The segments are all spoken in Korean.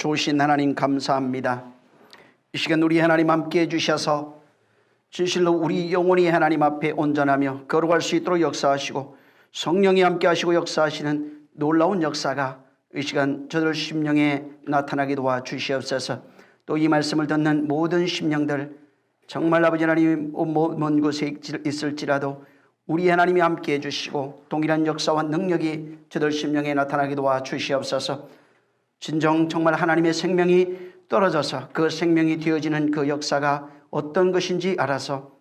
좋으신 하나님 감사합니다. 이 시간 우리 하나님 함께해 주셔서 진실로 우리 영혼이 하나님 앞에 온전하며 거룩할 수 있도록 역사하시고 성령이 함께 하시고 역사하시는 놀라운 역사가 이 시간 저들 심령에 나타나게 도와주시옵소서. 또 이 말씀을 듣는 모든 심령들 정말 아버지 하나님 먼 곳에 있을지라도 우리 하나님이 함께해 주시고 동일한 역사와 능력이 저들 심령에 나타나게 도와주시옵소서. 진정 정말 하나님의 생명이 떨어져서 그 생명이 되어지는 그 역사가 어떤 것인지 알아서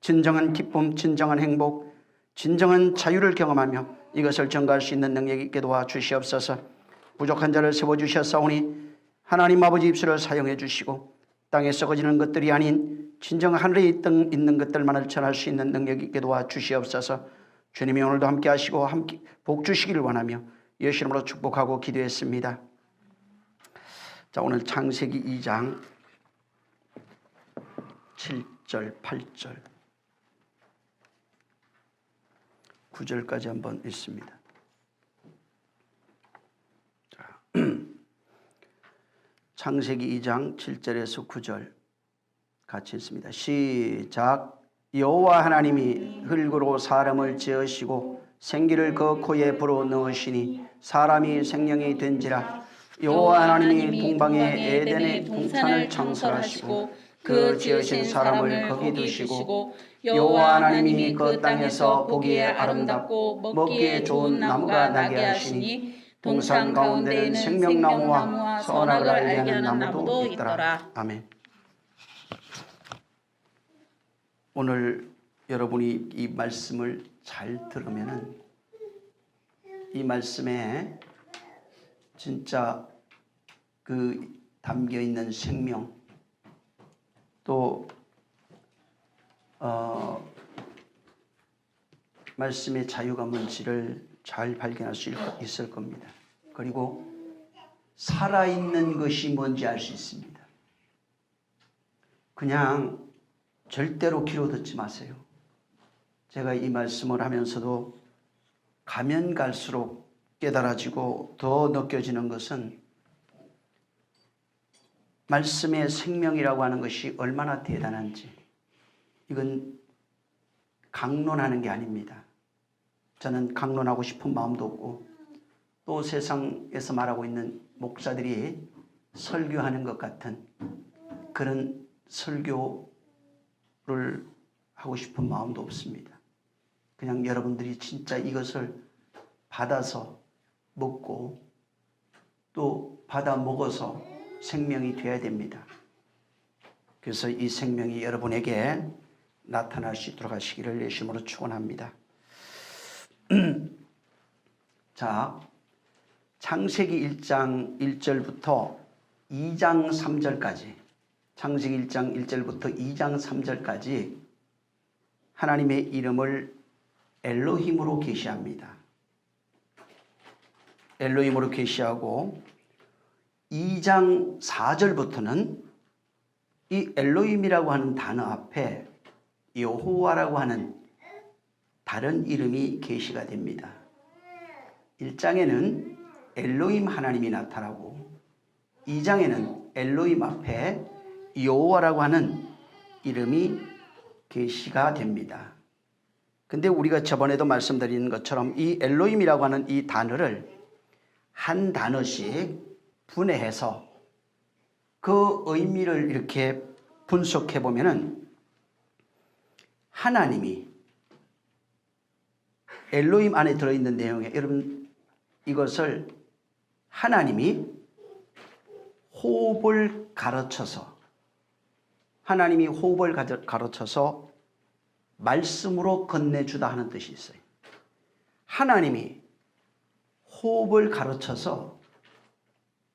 진정한 기쁨, 진정한 행복, 진정한 자유를 경험하며 이것을 전가할 수 있는 능력이 있게 도와주시옵소서. 부족한 자를 세워주셨사오니 하나님 아버지 입술을 사용해 주시고 땅에 썩어지는 것들이 아닌 진정 하늘에 있는 것들만을 전할 수 있는 능력이 있게 도와주시옵소서. 주님이 오늘도 함께 하시고 함께 복 주시기를 원하며 예수 이름으로 축복하고 기도했습니다. 자, 오늘 창세기 2장 7절, 8절, 9절까지 한번 읽습니다. 자, 창세기 2장 7절에서 9절 같이 읽습니다. 시작. 여호와 하나님이 흙으로 사람을 지으시고 생기를 그 코에 불어넣으시니 사람이 생명이 된지라. 여호와 하나님이 동방의 에덴의 동산을 창설하시고 그 지으신 사람을 거기 두시고 여호와 하나님이 그 땅에서 보기에 아름답고 먹기에 좋은 나무가 나게 하시니 동산 가운데는 생명나무와 선악을 알게 하는 나무도 있더라. 아멘. 오늘 여러분이 이 말씀을 잘 들으면은 이 말씀에 진짜 그 담겨 있는 생명 또 말씀의 자유가 뭔지를 잘 발견할 수 있을 겁니다. 그리고 살아있는 것이 뭔지 알 수 있습니다. 그냥 절대로 귀로 듣지 마세요. 제가 이 말씀을 하면서도 가면 갈수록 깨달아지고 더 느껴지는 것은 말씀의 생명이라고 하는 것이 얼마나 대단한지. 이건 강론하는 게 아닙니다. 저는 강론하고 싶은 마음도 없고 또 세상에서 말하고 있는 목사들이 설교하는 것 같은 그런 설교를 하고 싶은 마음도 없습니다. 그냥 여러분들이 진짜 이것을 받아서 먹고 또 받아 먹어서 생명이 되어야 됩니다. 그래서 이 생명이 여러분에게 나타날 수 있도록 하시기를 예수님으로 축원합니다. 자, 창세기 1장 1절부터 2장 3절까지 창세기 1장 1절부터 2장 3절까지 하나님의 이름을 엘로힘으로 계시합니다. 엘로힘으로 계시하고 2장 4절부터는 이 엘로힘이라고 하는 단어 앞에 여호와라고 하는 다른 이름이 계시가 됩니다. 1장에는 엘로힘 하나님이 나타나고 2장에는 엘로힘 앞에 여호와라고 하는 이름이 계시가 됩니다. 근데 우리가 저번에도 말씀드린 것처럼 이 엘로힘이라고 하는 이 단어를 한 단어씩 분해해서 그 의미를 이렇게 분석해 보면은 하나님이 엘로힘 안에 들어있는 내용에 여러분 이것을 하나님이 호흡을 가르쳐서 하나님이 호흡을 가르쳐서 말씀으로 건네주다 하는 뜻이 있어요. 하나님이 호흡을 가르쳐서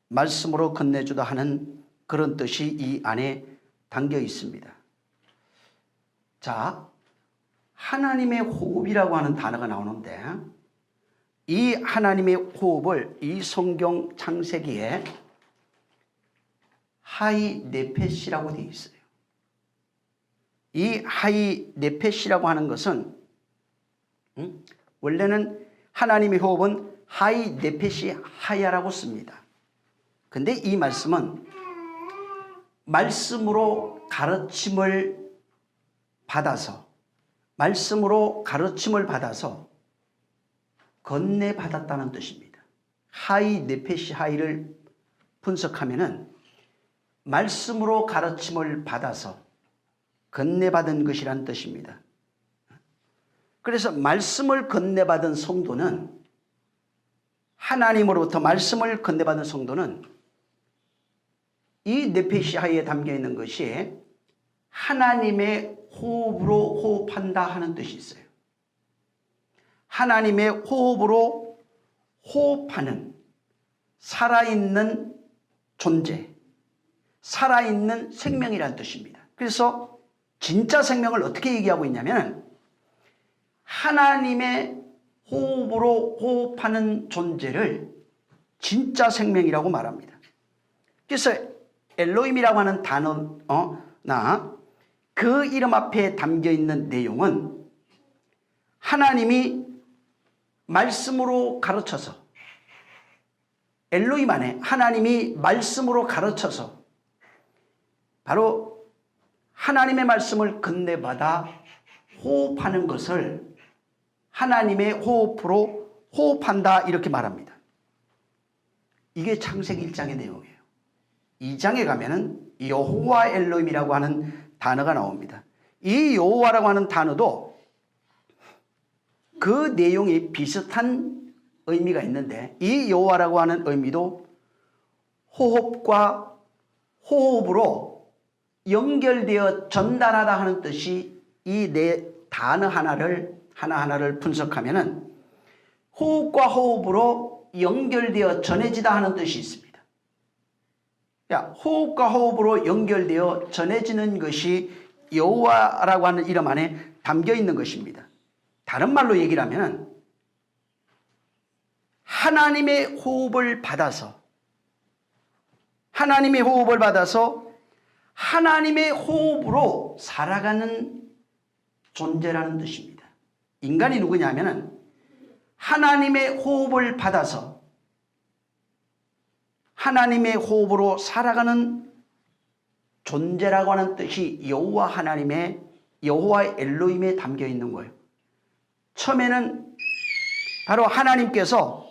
말씀으로 건네주다 하는 그런 뜻이 이 안에 담겨 있습니다. 자, 하나님의 호흡이라고 하는 단어가 나오는데 이 하나님의 호흡을 이 성경 창세기에 하이 네페시라고 되어 있어요. 이 하이 네페시라고 하는 것은 원래는 하나님의 호흡은 하이 네페시 하야라고 씁니다. 근데 이 말씀은 말씀으로 가르침을 받아서 건네받았다는 뜻입니다. 하이 네페시 하이를 분석하면은 말씀으로 가르침을 받아서 건네받은 것이란 뜻입니다. 그래서 말씀을 건네받은 성도는 하나님으로부터 말씀을 건네받은 성도는 이 네페시 하이에 담겨 있는 것이 하나님의 호흡으로 호흡한다 하는 뜻이 있어요. 하나님의 호흡으로 호흡하는 살아있는 존재, 살아있는 생명이라는 뜻입니다. 그래서 진짜 생명을 어떻게 얘기하고 있냐면 하나님의 호흡으로 호흡하는 존재를 진짜 생명이라고 말합니다. 그래서 엘로힘이라고 하는 단어나 그 이름 앞에 담겨 있는 내용은 하나님이 말씀으로 가르쳐서 엘로힘 안에 하나님이 말씀으로 가르쳐서 바로 하나님의 말씀을 건네받아 호흡하는 것을 하나님의 호흡으로 호흡한다 이렇게 말합니다. 이게 창세기 1장의 내용이에요. 2장에 가면은 여호와 엘로힘이라고 하는 단어가 나옵니다. 이 여호와라고 하는 단어도 그 내용이 비슷한 의미가 있는데 이 여호와라고 하는 의미도 호흡과 호흡으로 연결되어 전달하다 하는 뜻이 이 네 단어 하나하나를 분석하면은 호흡과 호흡으로 연결되어 전해지다 하는 뜻이 있습니다. 호흡과 호흡으로 연결되어 전해지는 것이 여호와라고 하는 이름 안에 담겨 있는 것입니다. 다른 말로 얘기를 하면 하나님의 호흡을 받아서 하나님의 호흡으로 살아가는 존재라는 뜻입니다. 인간이 누구냐면 하나님의 호흡을 받아서 하나님의 호흡으로 살아가는 존재라고 하는 뜻이 여호와 엘로힘에 담겨 있는 거예요. 처음에는 바로 하나님께서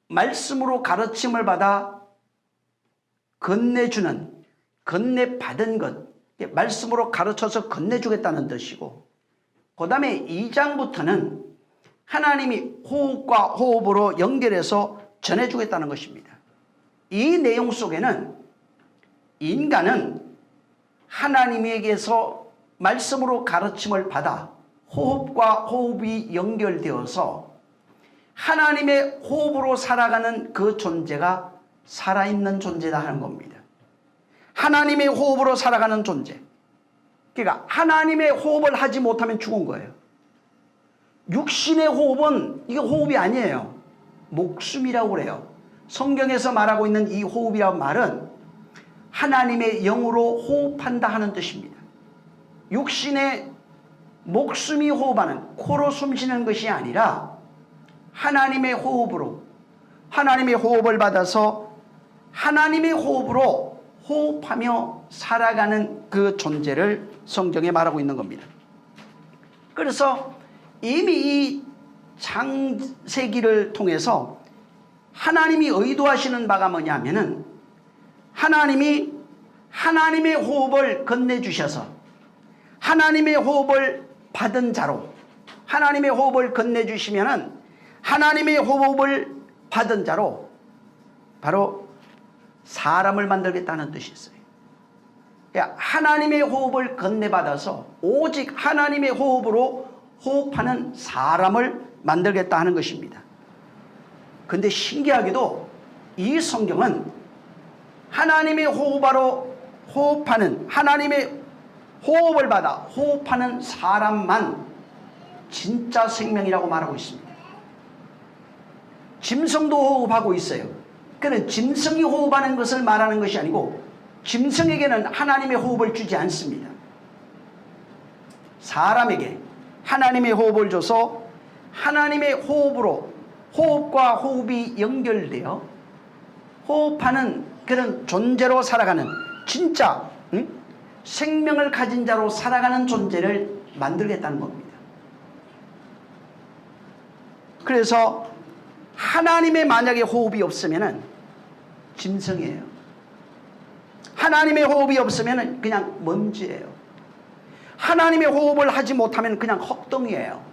말씀으로 가르침을 받아 건네받은 것, 말씀으로 가르쳐서 건네주겠다는 뜻이고, 그 다음에 2장부터는 하나님이 호흡과 호흡으로 연결해서 전해주겠다는 것입니다. 이 내용 속에는 인간은 하나님에게서 말씀으로 가르침을 받아 호흡과 호흡이 연결되어서 하나님의 호흡으로 살아가는 그 존재가 살아있는 존재다 하는 겁니다. 하나님의 호흡으로 살아가는 존재. 그러니까 하나님의 호흡을 하지 못하면 죽은 거예요. 육신의 호흡은 이게 호흡이 아니에요. 목숨이라고 그래요. 성경에서 말하고 있는 이 호흡이라는 말은 하나님의 영으로 호흡한다 하는 뜻입니다. 육신의 목숨이 호흡하는 코로 숨쉬는 것이 아니라 하나님의 호흡으로 하나님의 호흡을 받아서 하나님의 호흡으로 호흡하며 살아가는 그 존재를 성경에 말하고 있는 겁니다. 그래서 이미 이 창세기를 통해서 하나님이 의도하시는 바가 뭐냐면은 하나님이 하나님의 호흡을 건네주셔서 하나님의 호흡을 받은 자로 하나님의 호흡을 건네주시면은 하나님의 호흡을 받은 자로 바로 사람을 만들겠다는 뜻이 있어요. 하나님의 호흡을 건네받아서 오직 하나님의 호흡으로 호흡하는 사람을 만들겠다 하는 것입니다. 근데 신기하게도 이 성경은 하나님의 호흡으로 호흡하는 하나님의 호흡을 받아 호흡하는 사람만 진짜 생명이라고 말하고 있습니다. 짐승도 호흡하고 있어요. 그는 짐승이 호흡하는 것을 말하는 것이 아니고 짐승에게는 하나님의 호흡을 주지 않습니다. 사람에게 하나님의 호흡을 줘서 하나님의 호흡으로 호흡과 호흡이 연결되어 호흡하는 그런 존재로 살아가는 진짜 생명을 가진 자로 살아가는 존재를 만들겠다는 겁니다. 그래서 하나님의 만약에 호흡이 없으면 짐승이에요. 하나님의 호흡이 없으면 그냥 먼지예요. 하나님의 호흡을 하지 못하면 그냥 헛덩이에요.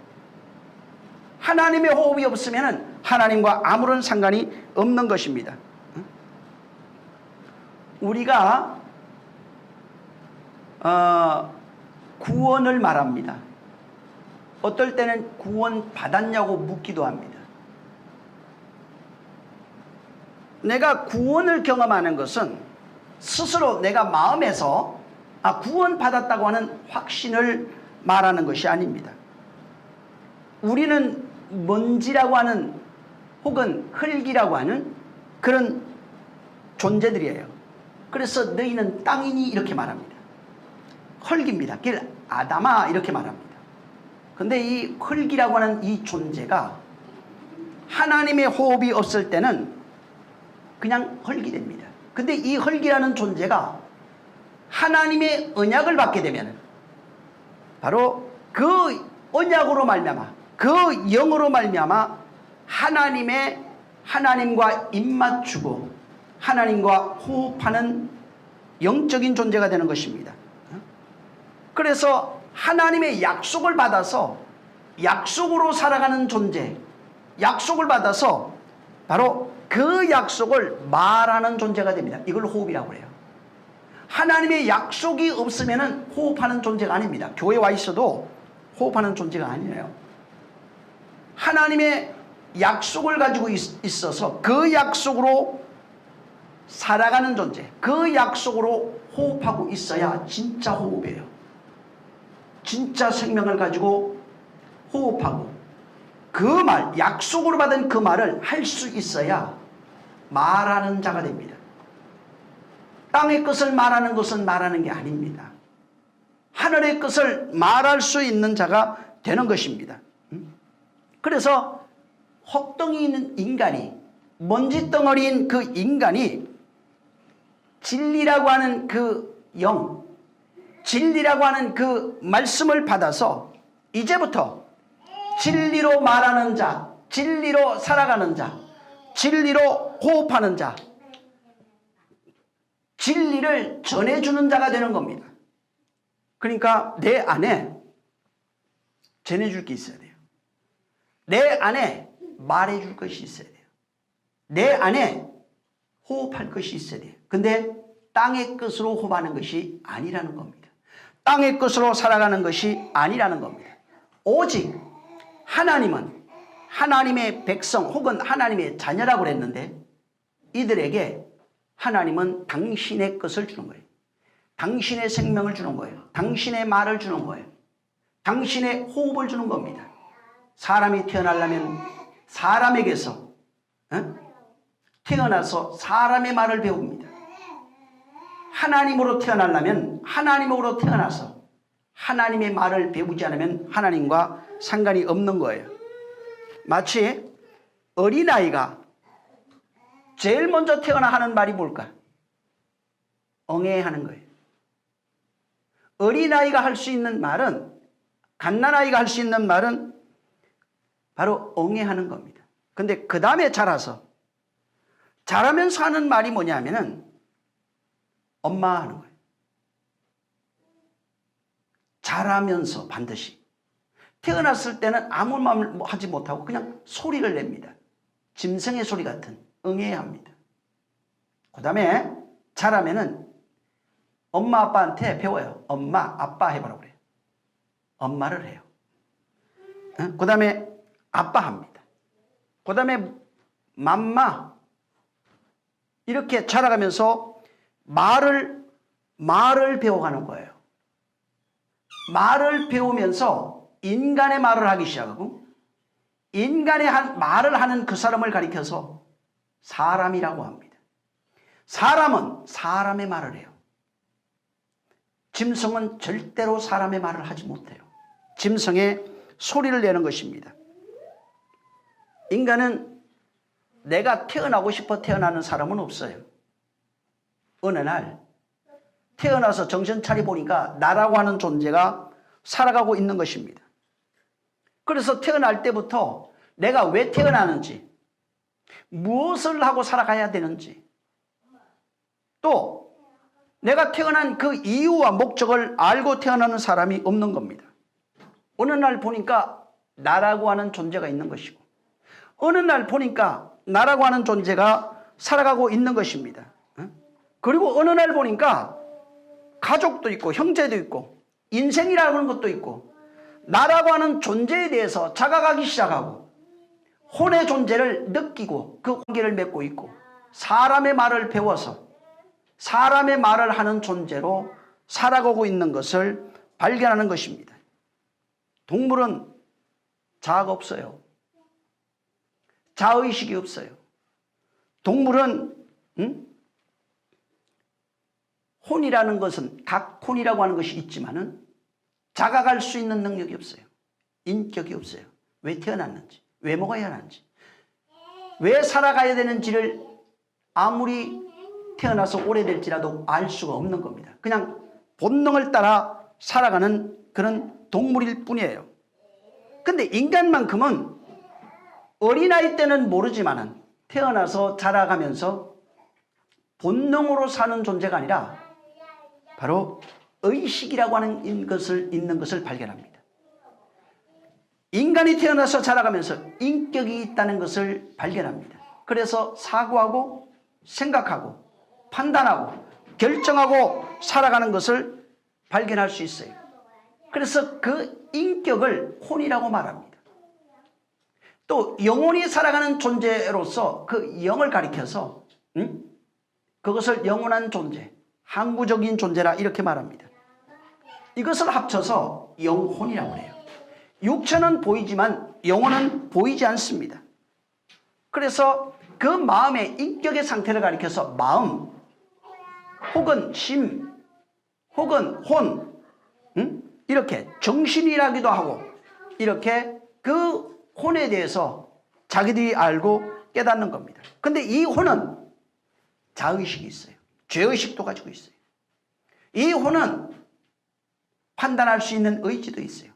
하나님의 호흡이 없으면 하나님과 아무런 상관이 없는 것입니다. 우리가 구원을 말합니다. 어떨 때는 구원 받았냐고 묻기도 합니다. 내가 구원을 경험하는 것은 스스로 내가 마음에서 구원 받았다고 하는 확신을 말하는 것이 아닙니다. 우리는 먼지라고 하는 혹은 흙이라고 하는 그런 존재들이에요. 그래서 너희는 땅이니 이렇게 말합니다. 흙입니다. 길 아담아 이렇게 말합니다. 근데 이 흙이라고 하는 이 존재가 하나님의 호흡이 없을 때는 그냥 흙이 됩니다. 근데 이 흙이라는 존재가 하나님의 언약을 받게 되면 바로 그 언약으로 말미암아 그 영으로 말미암아 하나님과 입맞추고 하나님과 호흡하는 영적인 존재가 되는 것입니다. 그래서 하나님의 약속을 받아서 약속으로 살아가는 존재, 약속을 받아서 바로 그 약속을 말하는 존재가 됩니다. 이걸 호흡이라고 해요. 하나님의 약속이 없으면 호흡하는 존재가 아닙니다. 교회에 와 있어도 호흡하는 존재가 아니에요. 하나님의 약속을 가지고 있어서 그 약속으로 살아가는 존재, 그 약속으로 호흡하고 있어야 진짜 호흡이에요. 진짜 생명을 가지고 호흡하고 그 말, 약속으로 받은 그 말을 할 수 있어야 말하는 자가 됩니다. 땅의 것을 말하는 것은 말하는 게 아닙니다. 하늘의 것을 말할 수 있는 자가 되는 것입니다. 그래서 헛덩이 있는 인간이, 먼지덩어리인 그 인간이 진리라고 하는 그 영, 진리라고 하는 그 말씀을 받아서 이제부터 진리로 말하는 자, 진리로 살아가는 자, 진리로 호흡하는 자, 진리를 전해주는 자가 되는 겁니다. 그러니까 내 안에 전해줄 게 있어야 돼요. 내 안에 말해줄 것이 있어야 돼요. 내 안에 호흡할 것이 있어야 돼요. 근데 땅의 것으로 호흡하는 것이 아니라는 겁니다. 땅의 것으로 살아가는 것이 아니라는 겁니다. 오직 하나님은 하나님의 백성 혹은 하나님의 자녀라고 그랬는데 이들에게 하나님은 당신의 것을 주는 거예요. 당신의 생명을 주는 거예요. 당신의 말을 주는 거예요. 당신의 호흡을 주는 겁니다. 사람이 태어나려면 사람에게서 태어나서 사람의 말을 배웁니다. 하나님으로 태어나려면 하나님으로 태어나서 하나님의 말을 배우지 않으면 하나님과 상관이 없는 거예요. 마치 어린아이가 제일 먼저 태어나 하는 말이 뭘까? 엉애하는 거예요. 어린아이가 할 수 있는 말은, 갓난아이가 할 수 있는 말은 바로 엉애하는 겁니다. 근데 그 다음에 자라면서 하는 말이 뭐냐면은 엄마 하는 거예요. 자라면서 반드시. 태어났을 때는 아무 말을 하지 못하고 그냥 소리를 냅니다. 짐승의 소리 같은 엉애야 합니다. 그 다음에 자라면은 엄마 아빠한테 배워요. 엄마 아빠 해보라고 그래요. 엄마를 해요. 그 다음에 아빠 합니다. 그 다음에 맘마. 이렇게 자라가면서 말을 배워가는 거예요. 말을 배우면서 인간의 말을 하기 시작하고 인간의 말을 하는 그 사람을 가리켜서 사람이라고 합니다. 사람은 사람의 말을 해요. 짐승은 절대로 사람의 말을 하지 못해요. 짐승의 소리를 내는 것입니다. 인간은 내가 태어나고 싶어 태어나는 사람은 없어요. 어느 날 태어나서 정신 차려 보니까 나라고 하는 존재가 살아가고 있는 것입니다. 그래서 태어날 때부터 내가 왜 태어나는지, 무엇을 하고 살아가야 되는지, 또 내가 태어난 그 이유와 목적을 알고 태어나는 사람이 없는 겁니다. 어느 날 보니까 나라고 하는 존재가 있는 것이고, 어느 날 보니까 나라고 하는 존재가 살아가고 있는 것입니다. 그리고 어느 날 보니까 가족도 있고 형제도 있고 인생이라는 것도 있고 나라고 하는 존재에 대해서 자각하기 시작하고 혼의 존재를 느끼고 그 관계를 맺고 있고 사람의 말을 배워서 사람의 말을 하는 존재로 살아가고 있는 것을 발견하는 것입니다. 동물은 자아가 없어요. 자의식이 없어요. 동물은 혼이라는 것은 각혼이라고 하는 것이 있지만은 자각할 수 있는 능력이 없어요. 인격이 없어요. 왜 태어났는지, 왜 먹어야 하는지, 왜 살아가야 되는지를 아무리 태어나서 오래될지라도 알 수가 없는 겁니다. 그냥 본능을 따라 살아가는 그런 동물일 뿐이에요. 근데 인간만큼은 어린아이 때는 모르지만은 태어나서 자라가면서 본능으로 사는 존재가 아니라 바로 의식이라고 하는 것을 있는 것을 발견합니다. 인간이 태어나서 자라가면서 인격이 있다는 것을 발견합니다. 그래서 사고하고 생각하고 판단하고 결정하고 살아가는 것을 발견할 수 있어요. 그래서 그 인격을 혼이라고 말합니다. 또 영혼이 살아가는 존재로서 그 영을 가리켜서 그것을 영원한 존재, 항구적인 존재라 이렇게 말합니다. 이것을 합쳐서 영혼이라고 해요. 육체는 보이지만 영혼은 보이지 않습니다. 그래서 그 마음의 인격의 상태를 가리켜서 마음 혹은 심 혹은 혼 이렇게 정신이라기도 하고 이렇게 그 혼에 대해서 자기들이 알고 깨닫는 겁니다. 근데 이 혼은 자의식이 있어요. 죄의식도 가지고 있어요. 이 혼은 판단할 수 있는 의지도 있어요.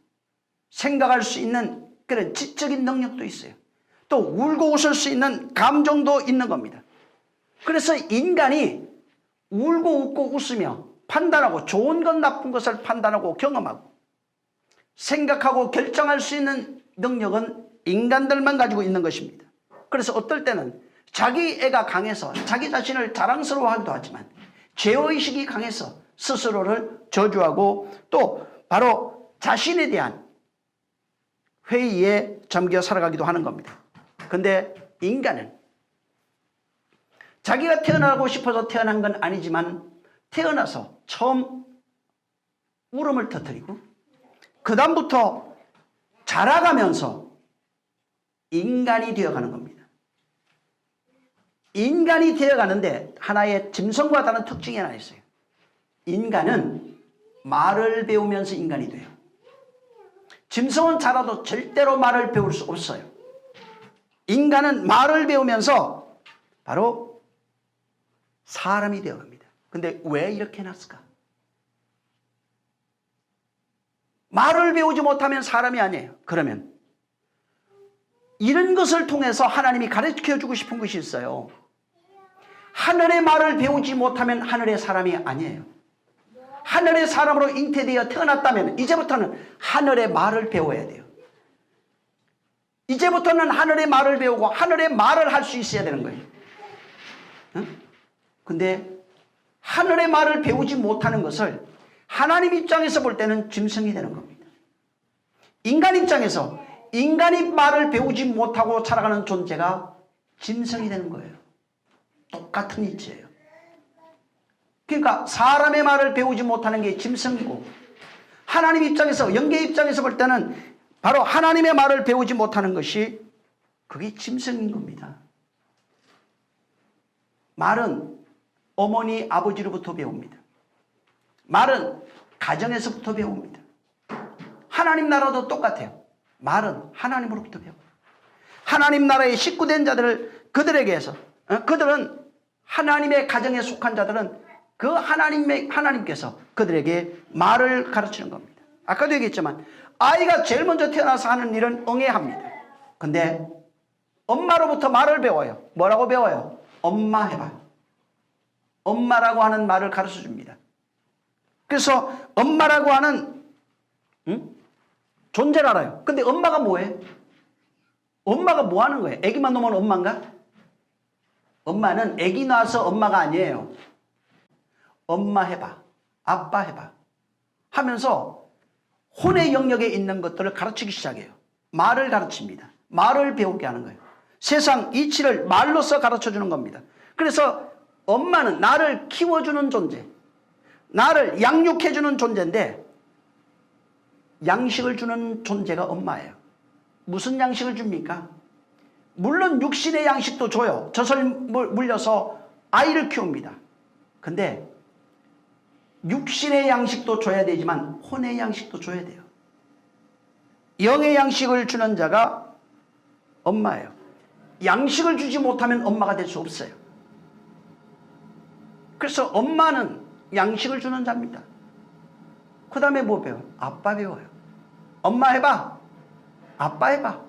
생각할 수 있는 그런 지적인 능력도 있어요. 또 울고 웃을 수 있는 감정도 있는 겁니다. 그래서 인간이 울고 웃고 웃으며 판단하고 좋은 것 나쁜 것을 판단하고 경험하고 생각하고 결정할 수 있는 능력은 인간들만 가지고 있는 것입니다. 그래서 어떨 때는 자기 애가 강해서 자기 자신을 자랑스러워하기도 하지만 죄의식이 강해서 스스로를 저주하고 또 바로 자신에 대한 회의에 잠겨 살아가기도 하는 겁니다. 근데 인간은 자기가 태어나고 싶어서 태어난 건 아니지만 태어나서 처음 울음을 터뜨리고 그 다음부터 자라가면서 인간이 되어가는 겁니다. 인간이 되어가는데 하나의 짐승과 다른 특징이 하나 있어요. 인간은 말을 배우면서 인간이 돼요. 짐승은 자라도 절대로 말을 배울 수 없어요. 인간은 말을 배우면서 바로 사람이 되어갑니다. 근데 왜 이렇게 해놨을까? 말을 배우지 못하면 사람이 아니에요. 그러면 이런 것을 통해서 하나님이 가르쳐주고 싶은 것이 있어요. 하늘의 말을 배우지 못하면 하늘의 사람이 아니에요. 하늘의 사람으로 잉태되어 태어났다면 이제부터는 하늘의 말을 배워야 돼요. 이제부터는 하늘의 말을 배우고 하늘의 말을 할 수 있어야 되는 거예요. 근데 하늘의 말을 배우지 못하는 것을 하나님 입장에서 볼 때는 짐승이 되는 겁니다. 인간 입장에서 인간이 말을 배우지 못하고 살아가는 존재가 짐승이 되는 거예요. 똑같은 이치예요. 그러니까 사람의 말을 배우지 못하는 게 짐승이고 하나님 입장에서 영계 입장에서 볼 때는 바로 하나님의 말을 배우지 못하는 것이 그게 짐승인 겁니다. 말은 어머니 아버지로부터 배웁니다. 말은 가정에서부터 배웁니다. 하나님 나라도 똑같아요. 말은 하나님으로부터 배워요. 하나님 나라의 식구된 자들을 그들에게서 그들은 하나님의 가정에 속한 자들은 그 하나님께서 그들에게 말을 가르치는 겁니다. 아까도 얘기했지만 아이가 제일 먼저 태어나서 하는 일은 응애합니다. 근데 엄마로부터 말을 배워요. 뭐라고 배워요? 엄마 해봐. 엄마라고 하는 말을 가르쳐 줍니다. 그래서 엄마라고 하는 존재를 알아요. 근데 엄마가 뭐해? 엄마가 뭐 하는 거예요? 애기만 놓으면 엄마인가? 엄마는 애기 낳아서 엄마가 아니에요. 엄마 해봐. 아빠 해봐. 하면서 혼의 영역에 있는 것들을 가르치기 시작해요. 말을 가르칩니다. 말을 배우게 하는 거예요. 세상 이치를 말로써 가르쳐 주는 겁니다. 그래서 엄마는 나를 키워주는 존재, 나를 양육해주는 존재인데 양식을 주는 존재가 엄마예요. 무슨 양식을 줍니까? 물론 육신의 양식도 줘요. 젖을 물려서 아이를 키웁니다. 근데 육신의 양식도 줘야 되지만 혼의 양식도 줘야 돼요. 영의 양식을 주는 자가 엄마예요. 양식을 주지 못하면 엄마가 될 수 없어요. 그래서 엄마는 양식을 주는 자입니다. 그 다음에 뭐 배워요? 아빠 배워요. 엄마 해봐. 아빠 해봐.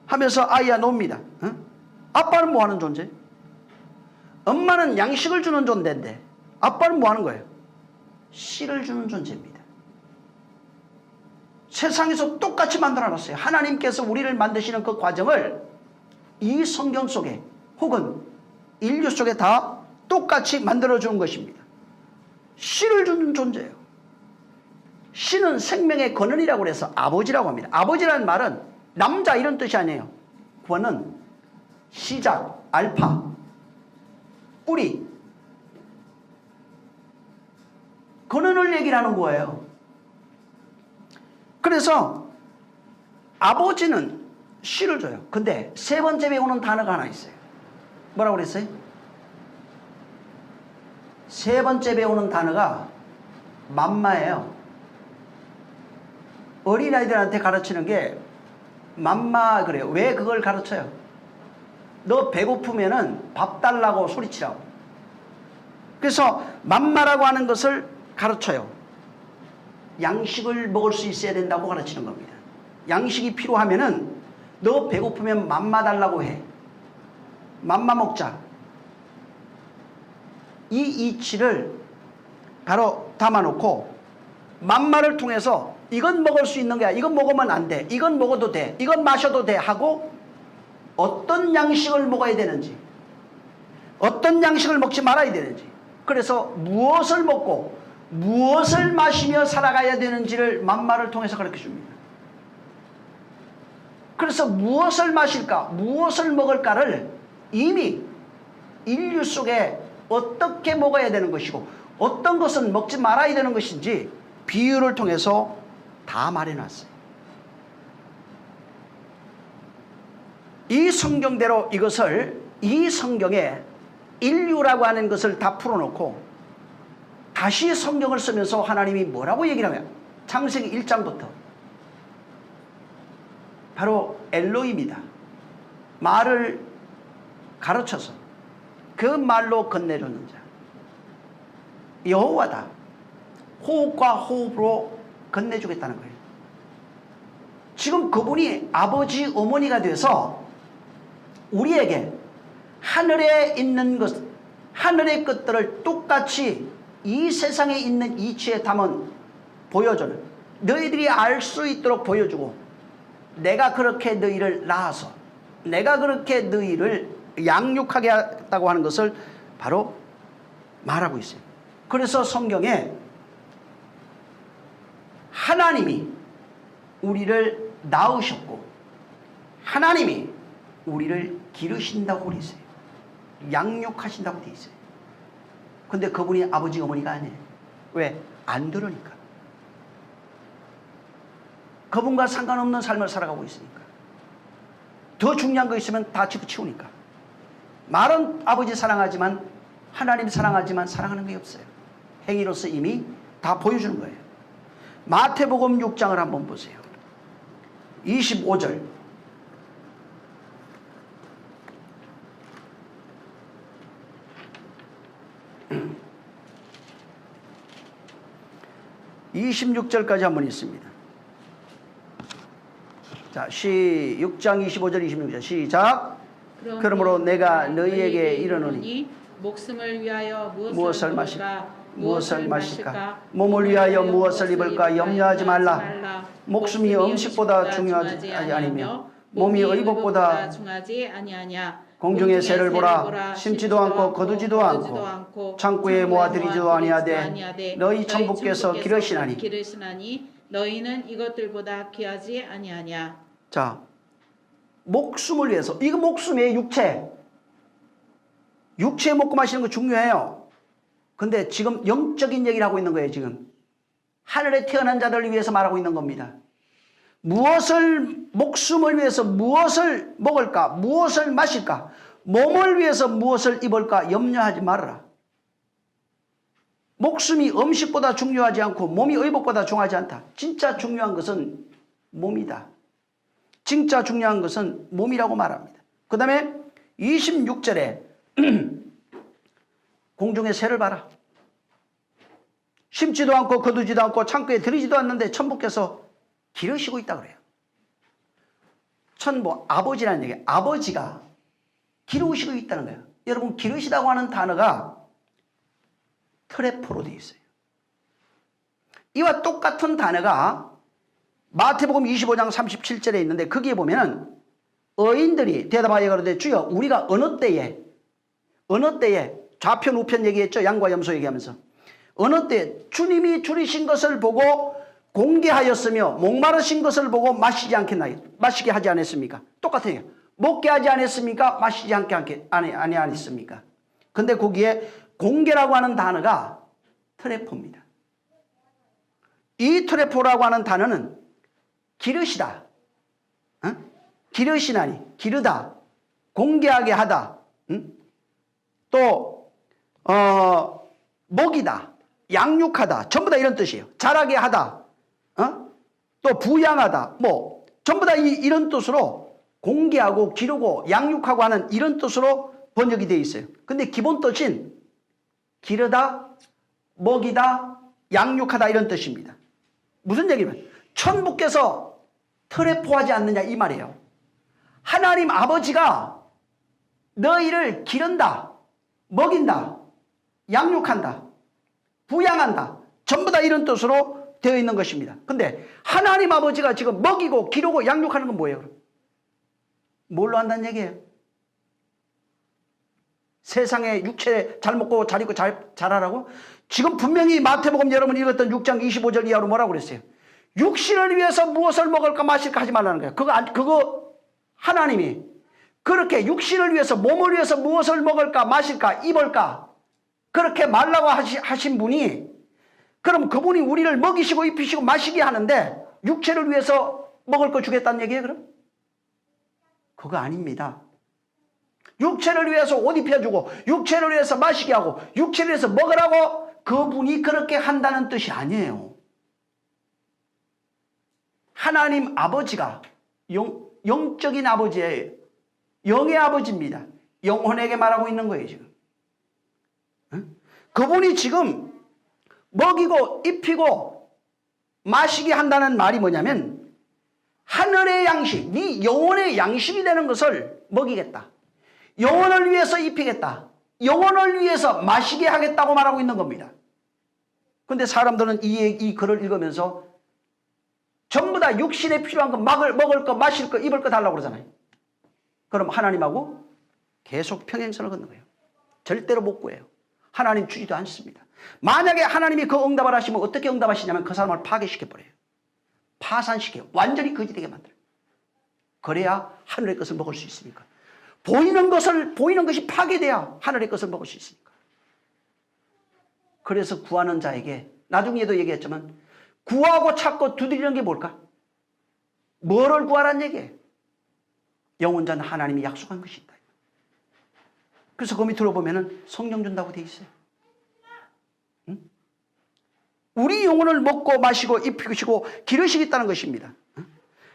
하면서 아이야 놉니다. 응? 아빠는 뭐 하는 존재? 엄마는 양식을 주는 존재인데 아빠는 뭐 하는 거예요? 씨를 주는 존재입니다. 세상에서 똑같이 만들어놨어요. 하나님께서 우리를 만드시는 그 과정을 이 성경 속에 혹은 인류 속에 다 똑같이 만들어주는 것입니다. 씨를 주는 존재예요. 씨는 생명의 근원이라고 해서 아버지라고 합니다. 아버지라는 말은 남자 이런 뜻이 아니에요. 근원, 시작, 알파, 뿌리. 근원을 얘기하는 거예요. 그래서 아버지는 씨를 줘요. 근데 세 번째 배우는 단어가 하나 있어요. 뭐라고 그랬어요? 세 번째 배우는 단어가 맘마예요. 어린아이들한테 가르치는 게 맘마 그래요. 왜 그걸 가르쳐요? 너 배고프면은 밥 달라고 소리치라고. 그래서 맘마라고 하는 것을 가르쳐요. 양식을 먹을 수 있어야 된다고 가르치는 겁니다. 양식이 필요하면은 너 배고프면 맘마 달라고 해. 맘마 먹자. 이 이치를 바로 담아놓고 맘마를 통해서 이건 먹을 수 있는 거야. 이건 먹으면 안 돼. 이건 먹어도 돼. 이건 마셔도 돼. 하고 어떤 양식을 먹어야 되는지, 어떤 양식을 먹지 말아야 되는지, 그래서 무엇을 먹고 무엇을 마시며 살아가야 되는지를 맘마를 통해서 가르쳐 줍니다. 그래서 무엇을 마실까, 무엇을 먹을까를 이미 인류 속에 어떻게 먹어야 되는 것이고 어떤 것은 먹지 말아야 되는 것인지 비유를 통해서 다 말해놨어요. 이 성경대로 이것을 이 성경에 인류라고 하는 것을 다 풀어놓고 다시 성경을 쓰면서 하나님이 뭐라고 얘기를 하면 창세기 1장부터 바로 엘로힘이다. 말을 가르쳐서 그 말로 건네주는 자. 여호와다. 호흡과 호흡으로 건네주겠다는 거예요. 지금 그분이 아버지, 어머니가 돼서 우리에게 하늘에 있는 것, 하늘의 것들을 똑같이 이 세상에 있는 이치에 담은 보여주는, 너희들이 알 수 있도록 보여주고, 내가 그렇게 너희를 낳아서 내가 그렇게 너희를 양육하게 했다고 하는 것을 바로 말하고 있어요. 그래서 성경에 하나님이 우리를 낳으셨고 하나님이 우리를 기르신다고 되어 있어요. 양육하신다고 되어 있어요. 근데 그분이 아버지 어머니가 아니에요. 왜? 안 들으니까. 그분과 상관없는 삶을 살아가고 있으니까. 더 중요한 거 있으면 다 집어치우니까. 말은 아버지 사랑하지만 하나님 사랑하지만 사랑하는 게 없어요. 행위로서 이미 다 보여주는 거예요. 마태복음 6장을 한번 보세요. 25절. 26절까지 한번 있습니다. 자, 6장 25절 26절 시작. 그러므로 내가 너희에게 이르노니 목숨을 위하여 무엇을 먹을까, 무엇을 마실까, 몸을 위하여 무엇을 입을까 염려하지 말라. 목숨이 음식보다 중요하지 아니며 몸이 의복보다 중하지 아니하냐. 공중의 새를 보라. 심지도 않고 거두지도 않고 창고에 모아들이지도 아니하되 너희 천부께서 기르시나니 너희는 이것들보다 귀하지 아니하냐. 자, 목숨을 위해서, 이거 목숨의 육체 먹고 마시는 거 중요해요. 근데 지금 영적인 얘기를 하고 있는 거예요. 지금 하늘에 태어난 자들을 위해서 말하고 있는 겁니다. 목숨을 위해서 무엇을 먹을까, 무엇을 마실까, 몸을 위해서 무엇을 입을까 염려하지 말아라. 목숨이 음식보다 중요하지 않고 몸이 의복보다 중요하지 않다. 진짜 중요한 것은 몸이다. 진짜 중요한 것은 몸이라고 말합니다. 그 다음에 26절에 공중의 새를 봐라. 심지도 않고 거두지도 않고 창고에 들이지도 않는데 천부께서 기르시고 있다 그래요. 천부, 아버지라는 얘기예요. 아버지가 기르시고 있다는 거예요. 여러분, 기르시다고 하는 단어가 트레포로 되어 있어요. 이와 똑같은 단어가 마태복음 25장 37절에 있는데 거기에 보면은 어인들이 대답하여 가로되 주여 우리가 어느 때에 좌편 우편 얘기했죠. 양과 염소 얘기하면서 어느 때 주님이 줄이신 것을 보고 공개하였으며 목마르신 것을 보고 마시게 하지 않았습니까? 똑같아요. 먹게 하지 않았습니까? 마시지 않게 아니했습니까? 근데 거기에 공개라고 하는 단어가 트레포입니다. 이 트레포라고 하는 단어는 기르시다, 기르시나니, 기르다, 공개하게 하다, 또 먹이다, 양육하다, 전부 다 이런 뜻이에요. 자라게 하다, 또 부양하다, 뭐 전부 다 이런 뜻으로 공개하고 기르고 양육하고 하는 이런 뜻으로 번역이 되어 있어요. 근데 기본 뜻인 기르다, 먹이다, 양육하다 이런 뜻입니다. 무슨 얘기냐면 천부께서 트레포하지 않느냐 이 말이에요. 하나님 아버지가 너희를 기른다, 먹인다, 양육한다, 부양한다, 전부 다 이런 뜻으로 되어 있는 것입니다. 근데 하나님 아버지가 지금 먹이고 기르고 양육하는 건 뭐예요? 뭘로 한다는 얘기예요? 세상에 육체 잘 먹고 잘 입고 잘 자라라고? 지금 분명히 마태복음 여러분 읽었던 6장 25절 이하로 뭐라고 그랬어요? 육신을 위해서 무엇을 먹을까 마실까 하지 말라는 거예요. 그거 하나님이 그렇게 육신을 위해서 몸을 위해서 무엇을 먹을까 마실까 입을까 그렇게 말라고 하신 분이 그럼 그분이 우리를 먹이시고 입히시고 마시게 하는데 육체를 위해서 먹을 거 주겠다는 얘기예요 그럼? 그거 아닙니다. 육체를 위해서 옷 입혀주고 육체를 위해서 마시게 하고 육체를 위해서 먹으라고 그분이 그렇게 한다는 뜻이 아니에요. 하나님 아버지가 영적인 아버지예요. 영의 아버지입니다. 영혼에게 말하고 있는 거예요 지금. 그분이 지금 먹이고 입히고 마시게 한다는 말이 뭐냐면 하늘의 양식, 네 영혼의 양식이 되는 것을 먹이겠다. 영혼을 위해서 입히겠다. 영혼을 위해서 마시게 하겠다고 말하고 있는 겁니다. 그런데 사람들은 이 글을 읽으면서 전부 다 육신에 필요한 거 먹을 거 마실 거 입을 거 달라고 그러잖아요. 그럼 하나님하고 계속 평행선을 걷는 거예요. 절대로 못 구해요. 하나님 주지도 않습니다. 만약에 하나님이 그 응답을 하시면 어떻게 응답하시냐면 그 사람을 파괴시켜버려요. 파산시켜요. 완전히 거지되게 만들어요. 그래야 하늘의 것을 먹을 수 있으니까. 보이는 것이 파괴돼야 하늘의 것을 먹을 수 있으니까. 그래서 구하는 자에게 나중에도 얘기했지만 구하고 찾고 두드리는 게 뭘까? 뭐를 구하라는 얘기예요? 영원전 하나님이 약속한 것이 있다. 그래서 그 밑으로 보면은 성령 준다고 돼 있어요. 응? 우리 영혼을 먹고 마시고 입히시고 기르시겠다는 것입니다. 응?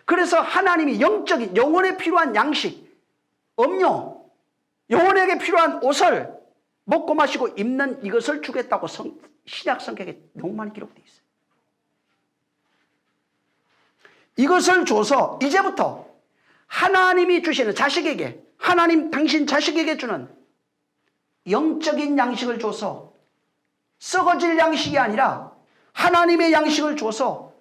그래서 하나님이 영적인 영혼에 필요한 양식, 음료, 영혼에게 필요한 옷을 먹고 마시고 입는 이것을 주겠다고 신약 성경에 너무 많이 기록되어 있어요. 이것을 줘서 이제부터 하나님이 주시는 자식에게, 하나님 당신 자식에게 주는 영적인 양식을 줘서 썩어질 양식이 아니라 하나님의 양식을 줘서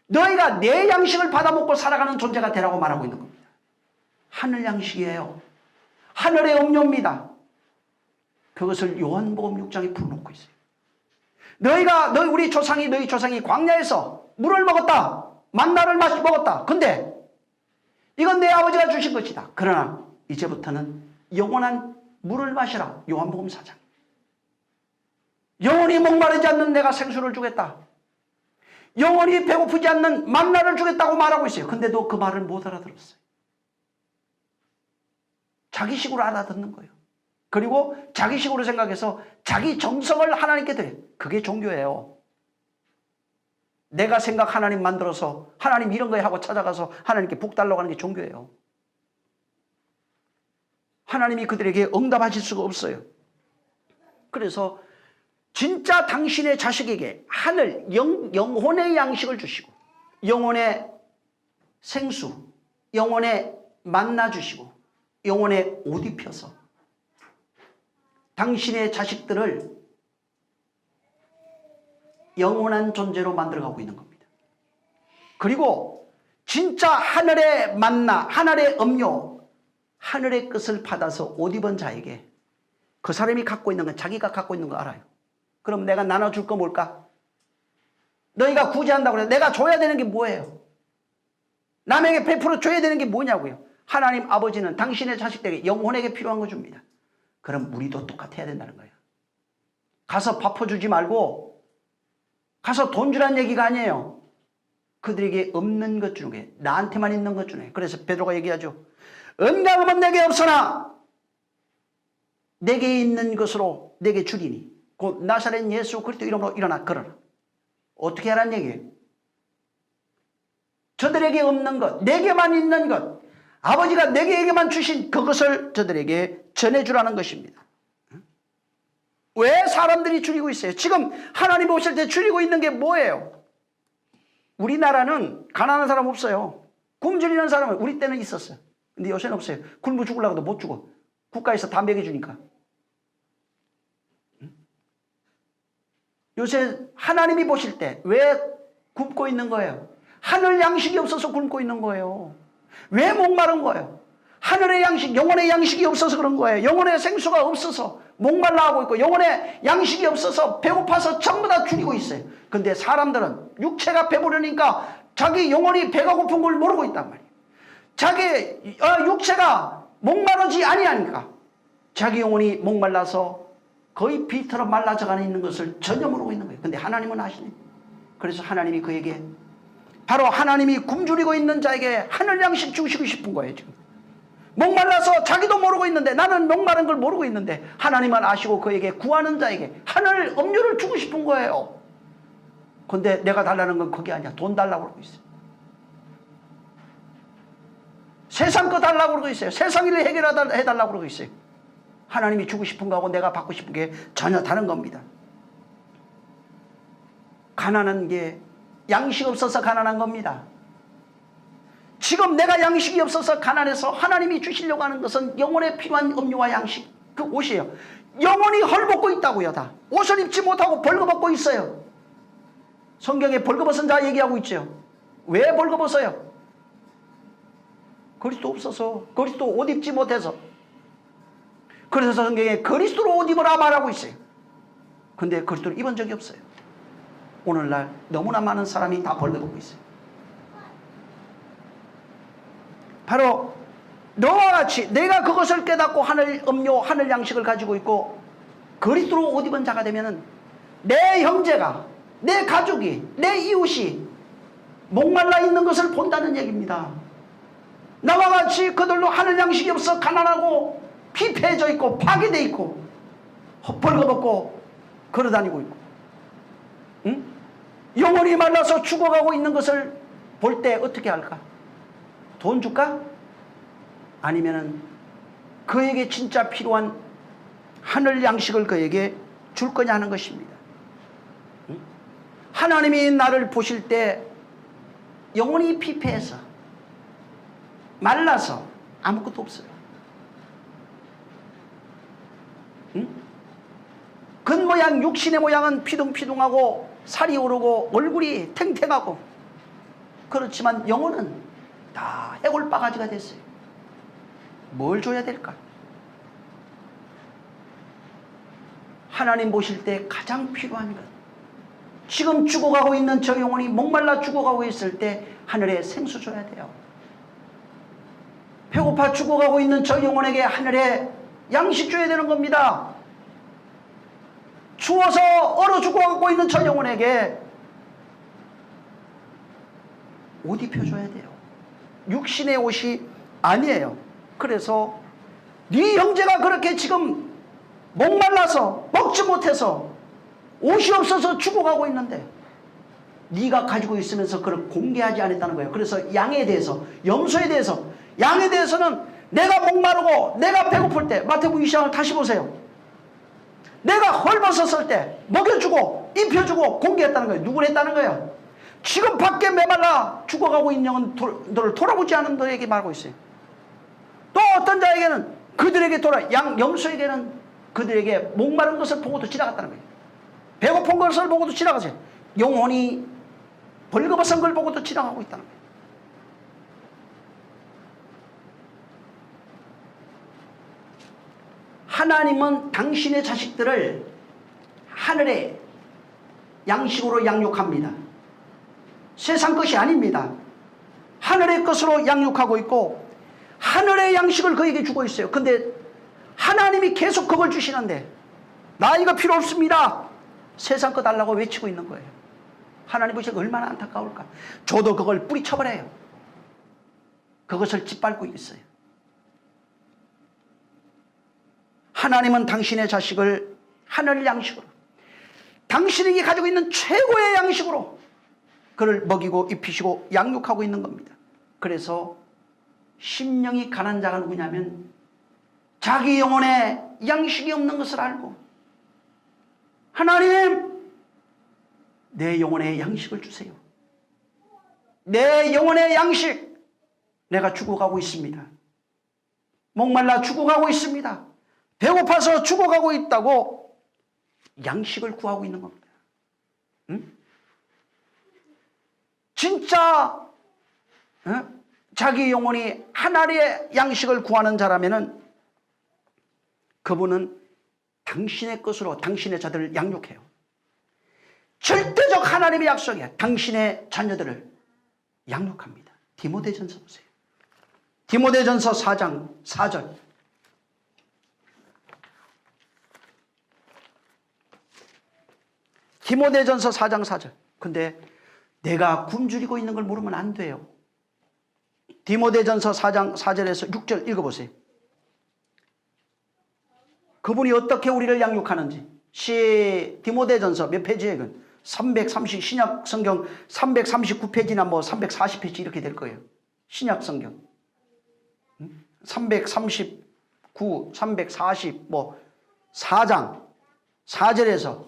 너희가 내 양식을 받아먹고 살아가는 존재가 되라고 말하고 있는 겁니다. 하늘 양식이에요. 하늘의 음료입니다. 그것을 요한복음 6장에 풀어놓고 있어요. 우리 조상이, 너희 조상이 광야에서 물을 먹었다. 만나를 먹었다. 근데 이건 내 아버지가 주신 것이다. 그러나 이제부터는 영원한 물을 마시라. 요한복음 4장. 영원히 목마르지 않는 내가 생수를 주겠다. 영원히 배고프지 않는 만나를 주겠다고 말하고 있어요. 근데도 그 말을 못 알아들었어요. 자기식으로 알아듣는 거예요. 그리고 자기식으로 생각해서 자기 정성을 하나님께 드려요. 그게 종교예요. 내가 생각 하나님 만들어서 하나님 이런 거에 하고 찾아가서 하나님께 복 달라고 하는 게 종교예요. 하나님이 그들에게 응답하실 수가 없어요. 그래서 진짜 당신의 자식에게 하늘 영혼의 양식을 주시고 영혼의 생수, 영혼의 만나 주시고 영혼의 옷 입혀서 당신의 자식들을 영원한 존재로 만들어가고 있는 겁니다. 그리고 진짜 하늘의 만나, 하늘의 음료, 하늘의 끝을 받아서 옷 입은 자에게 그 사람이 갖고 있는 건 자기가 갖고 있는 거 알아요. 그럼 내가 나눠줄 거 뭘까? 너희가 구제한다고 해서 내가 줘야 되는 게 뭐예요? 남에게 베풀어 줘야 되는 게 뭐냐고요? 하나님 아버지는 당신의 자식들에게 영혼에게 필요한 거 줍니다. 그럼 우리도 똑같아야 된다는 거예요. 가서 밥 퍼주지 말고 가서 돈 주라는 얘기가 아니에요. 그들에게 없는 것 주는 게 나한테만 있는 것 주는 거예요. 그래서 베드로가 얘기하죠. 은강음은 내게 없으나 내게 있는 것으로 내게 주리니 곧 나사렛 예수 그리스도 이름으로 일어나 걸어라. 어떻게 하라는 얘기예요? 저들에게 없는 것, 내게만 있는 것, 아버지가 내게만 주신 그것을 저들에게 전해주라는 것입니다. 왜 사람들이 줄이고 있어요? 지금 하나님 오실 때 줄이고 있는 게 뭐예요? 우리나라는 가난한 사람 없어요. 굶주리는 사람은 우리 때는 있었어요. 근데 요새는 없어요. 굶어 죽으려고도 못 죽어. 국가에서 다 먹여주니까. 요새 하나님이 보실 때 왜 굶고 있는 거예요? 하늘 양식이 없어서 굶고 있는 거예요. 왜 목마른 거예요? 하늘의 양식, 영혼의 양식이 없어서 그런 거예요. 영혼의 생수가 없어서 목말라 하고 있고 영혼의 양식이 없어서 배고파서 전부 다 줄이고 있어요. 근데 사람들은 육체가 배부르니까 자기 영혼이 배가 고픈 걸 모르고 있단 말이에요. 자기 육체가 목마르지 아니하니까 자기 영혼이 목말라서 거의 비처럼 말라져가는 있는 것을 전혀 모르고 있는 거예요. 근데 하나님은 아시네. 그래서 하나님이 그에게 바로 하나님이 굶주리고 있는 자에게 하늘 양식 주시고 싶은 거예요. 지금 목말라서 자기도 모르고 있는데 나는 목마른 걸 모르고 있는데 하나님은 아시고 그에게 구하는 자에게 하늘 음료를 주고 싶은 거예요. 근데 내가 달라는 건 그게 아니야. 돈 달라고 그러고 있어요. 세상 거 달라고 그러고 있어요. 세상 일을 해달라고 그러고 있어요. 하나님이 주고 싶은 거하고 내가 받고 싶은 게 전혀 다른 겁니다. 가난한 게 양식 없어서 가난한 겁니다. 지금 내가 양식이 없어서 가난해서 하나님이 주시려고 하는 것은 영혼에 필요한 음료와 양식, 그 옷이에요. 영혼이 헐벗고 있다고요. 다 옷을 입지 못하고 벌거벗고 있어요. 성경에 벌거벗은 자 얘기하고 있죠. 왜 벌거벗어요? 그리스도 없어서, 그리스도 옷 입지 못해서. 그래서 성경에 그리스도로 옷 입으라 말하고 있어요. 근데 그리스도를 입은 적이 없어요. 오늘날 너무나 많은 사람이 다 벌거벗고 있어요. 바로 너와 같이 내가 그것을 깨닫고 하늘 음료, 하늘 양식을 가지고 있고 그리스도로 옷 입은 자가 되면은 내 형제가, 내 가족이, 내 이웃이 목말라 있는 것을 본다는 얘기입니다. 나와 같이 그들도 하늘 양식이 없어 가난하고 피폐해져 있고 파괴되어 있고 벌거벗고 걸어다니고 있고, 응? 영혼이 말라서 죽어가고 있는 것을 볼 때 어떻게 할까? 돈 줄까? 아니면은 그에게 진짜 필요한 하늘 양식을 그에게 줄 거냐 하는 것입니다. 응? 하나님이 나를 보실 때 영혼이 피폐해서 말라서 아무것도 없어요. 응? 겉모양 육신의 모양은 피둥피둥하고 살이 오르고 얼굴이 탱탱하고 그렇지만 영혼은 다 해골바가지가 됐어요. 뭘 줘야 될까? 하나님 보실 때 가장 필요한 것, 지금 죽어가고 있는 저 영혼이 목말라 죽어가고 있을 때 하늘에 생수 줘야 돼요. 배고파 죽어가고 있는 저 영혼에게 하늘에 양식 줘야 되는 겁니다. 추워서 얼어 죽어가고 있는 저 영혼에게 옷 입혀줘야 돼요. 육신의 옷이 아니에요. 그래서 네 형제가 그렇게 지금 목말라서 먹지 못해서 옷이 없어서 죽어가고 있는데 네가 가지고 있으면서 그걸 공개하지 않았다는 거예요. 그래서 양에 대해서, 염소에 대해서, 양에 대해서는 내가 목마르고 내가 배고플 때, 마태복음 20장을 다시 보세요. 내가 헐벗었을 때 먹여주고 입혀주고 공개했다는 거예요. 누구를 했다는 거예요? 지금 밖에 메말라 죽어가고 있는 영혼들을 돌아보지 않은 너에게 말하고 있어요. 또 어떤 자에게는 그들에게 염소에게는 그들에게 목마른 것을 보고도 지나갔다는 거예요. 배고픈 것을 보고도 지나가세요. 영혼이 벌거벗은 걸 보고도 지나가고 있다는 거예요. 하나님은 당신의 자식들을 하늘의 양식으로 양육합니다. 세상 것이 아닙니다. 하늘의 것으로 양육하고 있고 하늘의 양식을 그에게 주고 있어요. 근데 하나님이 계속 그걸 주시는데 나 이거 필요 없습니다. 세상 거 달라고 외치고 있는 거예요. 하나님 보시기에 얼마나 안타까울까. 저도 그걸 뿌리쳐버려요. 그것을 짓밟고 있어요. 하나님은 당신의 자식을 하늘 양식으로, 당신에게 가지고 있는 최고의 양식으로 그를 먹이고 입히시고 양육하고 있는 겁니다. 그래서 심령이 가난한 자가 누구냐면 자기 영혼에 양식이 없는 것을 알고 하나님 내 영혼에 양식을 주세요. 내 영혼의 양식, 내가 죽어가고 있습니다. 목말라 죽어가고 있습니다. 배고파서 죽어가고 있다고 양식을 구하고 있는 겁니다. 응? 진짜 자기 영혼이 하나의 양식을 구하는 자라면은 그분은 당신의 것으로 당신의 자들을 양육해요. 절대적 하나님의 약속이야. 당신의 자녀들을 양육합니다. 디모데전서 보세요. 디모데전서 4장 4절. 디모데전서 4장 4절. 근데 내가 굶주리고 있는 걸 모르면 안 돼요. 디모데전서 4장 4절에서 6절 읽어보세요. 그분이 어떻게 우리를 양육하는지. 디모데전서 몇 페이지에 330 신약 성경 339페이지나 뭐 340페이지 이렇게 될 거예요. 신약 성경 339, 340 뭐 4장 4절에서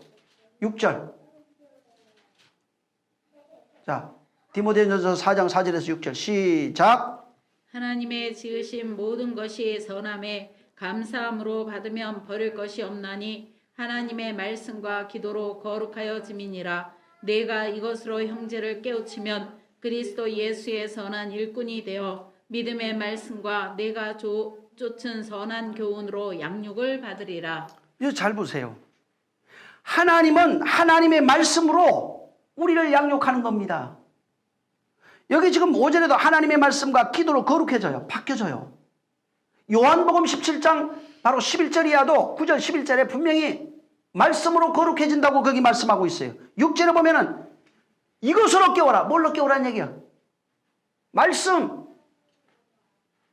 6절. 자, 디모데전서 4장 4절에서 6절 시작. 하나님의 지으신 모든 것이 선함에 감사함으로 받으면 버릴 것이 없나니 하나님의 말씀과 기도로 거룩하여 짐이니라. 내가 이것으로 형제를 깨우치면 그리스도 예수의 선한 일꾼이 되어 믿음의 말씀과 내가 쫓은 선한 교훈으로 양육을 받으리라. 이거 잘 보세요. 하나님은 하나님의 말씀으로 우리를 양육하는 겁니다. 여기 지금 5절에도 하나님의 말씀과 기도로 거룩해져요. 바뀌어져요. 요한복음 17장 바로 11절이야도 9절 11절에 분명히 말씀으로 거룩해진다고 거기 말씀하고 있어요. 6절에 보면은 이것으로 깨워라. 뭘로 깨우라는 얘기야? 말씀.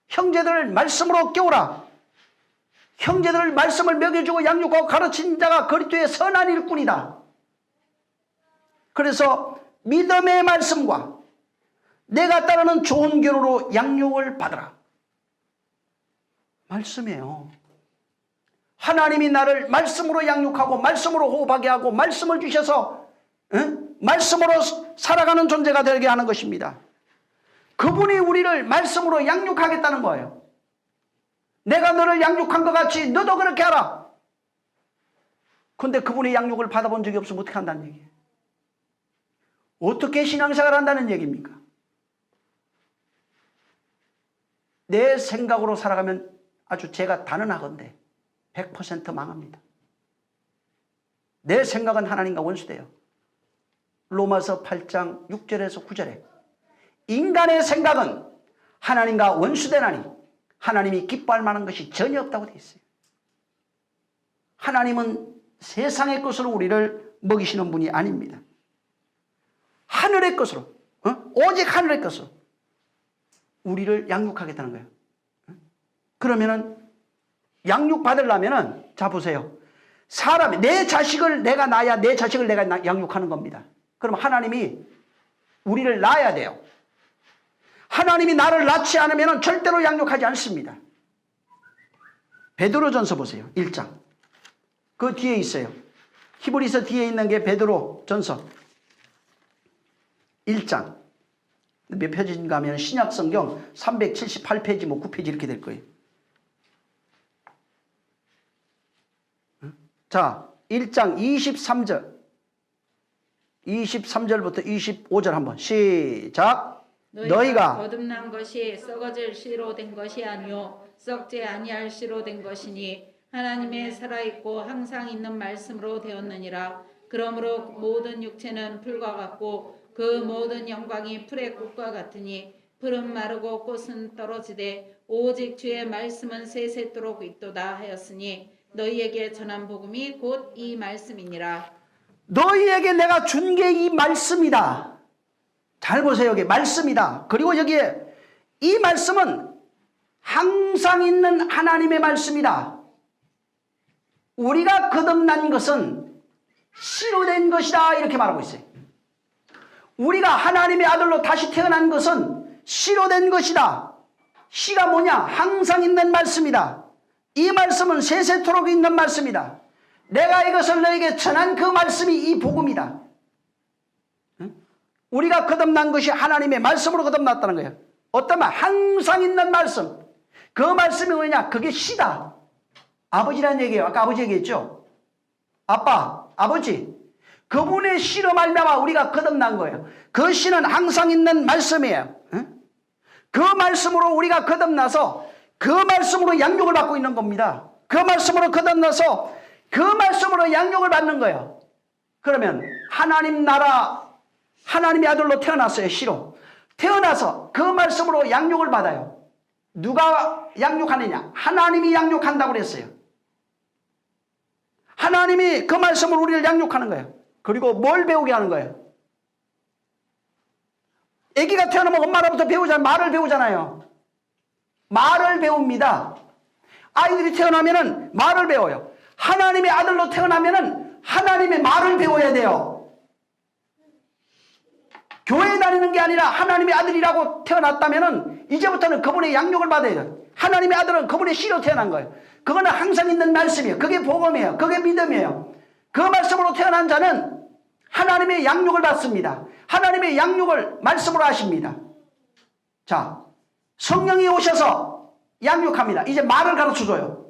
형제들을 말씀으로 깨우라. 형제들을 말씀을 먹여주고 양육하고 가르친 자가 그리스도의 선한 일꾼이다. 그래서 믿음의 말씀과 내가 따르는 좋은 교로로 양육을 받으라. 말씀이에요. 하나님이 나를 말씀으로 양육하고 말씀으로 호흡하게 하고 말씀을 주셔서 말씀으로 살아가는 존재가 되게 하는 것입니다. 그분이 우리를 말씀으로 양육하겠다는 거예요. 내가 너를 양육한 것 같이 너도 그렇게 하라. 근데 그분의 양육을 받아본 적이 없으면 어떻게 한다는 얘기예요? 어떻게 신앙생활을 한다는 얘기입니까? 내 생각으로 살아가면 아주 제가 단언하건대 100% 망합니다. 내 생각은 하나님과 원수돼요. 로마서 8장 6절에서 9절에 인간의 생각은 하나님과 원수되나니 하나님이 기뻐할 만한 것이 전혀 없다고 되어 있어요. 하나님은 세상의 것으로 우리를 먹이시는 분이 아닙니다. 하늘의 것으로, 오직 하늘의 것으로 우리를 양육하겠다는 거예요. 그러면은 양육받으려면은, 자 보세요. 사람이, 내 자식을 내가 낳아야 내 자식을 내가 양육하는 겁니다. 그럼 하나님이 우리를 낳아야 돼요. 하나님이 나를 낳지 않으면 절대로 양육하지 않습니다. 베드로전서 보세요. 1장. 그 뒤에 있어요. 히브리서 뒤에 있는 게 베드로전서 1장. 몇 페이지인가 하면 신약성경 378페이지, 뭐 9페이지 이렇게 될 거예요. 자, 1장 23절. 23절부터 25절 한번 시작. 너희가 거듭난 것이 썩어질 씨로 된 것이 아니요 썩지 아니할 씨로 된 것이니 하나님의 살아있고 항상 있는 말씀으로 되었느니라. 그러므로 모든 육체는 풀과 같고 그 모든 영광이 풀의 꽃과 같으니 풀은 마르고 꽃은 떨어지되 오직 주의 말씀은 세세토록 있도다 하였으니 너희에게 전한 복음이 곧 이 말씀이니라. 너희에게 내가 준 게 이 말씀이다. 잘 보세요. 여기 말씀이다. 그리고 여기에 이 말씀은 항상 있는 하나님의 말씀이다. 우리가 거듭난 것은 씨로 된 것이다. 이렇게 말하고 있어요. 우리가 하나님의 아들로 다시 태어난 것은 씨로 된 것이다. 씨가 뭐냐? 항상 있는 말씀이다. 이 말씀은 세세토록 있는 말씀이다. 내가 이것을 너에게 전한 그 말씀이 이 복음이다. 우리가 거듭난 것이 하나님의 말씀으로 거듭났다는 거예요. 어떤 말? 항상 있는 말씀. 그 말씀이 뭐냐? 그게 씨다. 아버지라는 얘기예요. 아까 아버지 얘기했죠? 아빠, 아버지. 그분의 씨로 말미암아 우리가 거듭난 거예요. 그 씨는 항상 있는 말씀이에요. 그 말씀으로 우리가 거듭나서 그 말씀으로 양육을 받고 있는 겁니다. 그 말씀으로 거듭나서 그 말씀으로 양육을 받는 거예요. 그러면 하나님 나라, 하나님의 아들로 태어났어요. 씨로. 태어나서 그 말씀으로 양육을 받아요. 누가 양육하느냐? 하나님이 양육한다고 그랬어요. 하나님이 그 말씀으로 우리를 양육하는 거예요. 그리고 뭘 배우게 하는 거예요? 아기가 태어나면 엄마로부터 배우잖아요. 말을 배우잖아요. 말을 배웁니다. 아이들이 태어나면은 말을 배워요. 하나님의 아들로 태어나면은 하나님의 말을 배워야 돼요. 교회에 다니는 게 아니라 하나님의 아들이라고 태어났다면은 이제부터는 그분의 양육을 받아야 돼요. 하나님의 아들은 그분의 씨로 태어난 거예요. 그거는 항상 있는 말씀이에요. 그게 복음이에요. 그게 믿음이에요. 그 말씀으로 태어난 자는 하나님의 양육을 받습니다. 하나님의 양육을 말씀으로 하십니다. 자, 성령이 오셔서 양육합니다. 이제 말을 가르쳐줘요.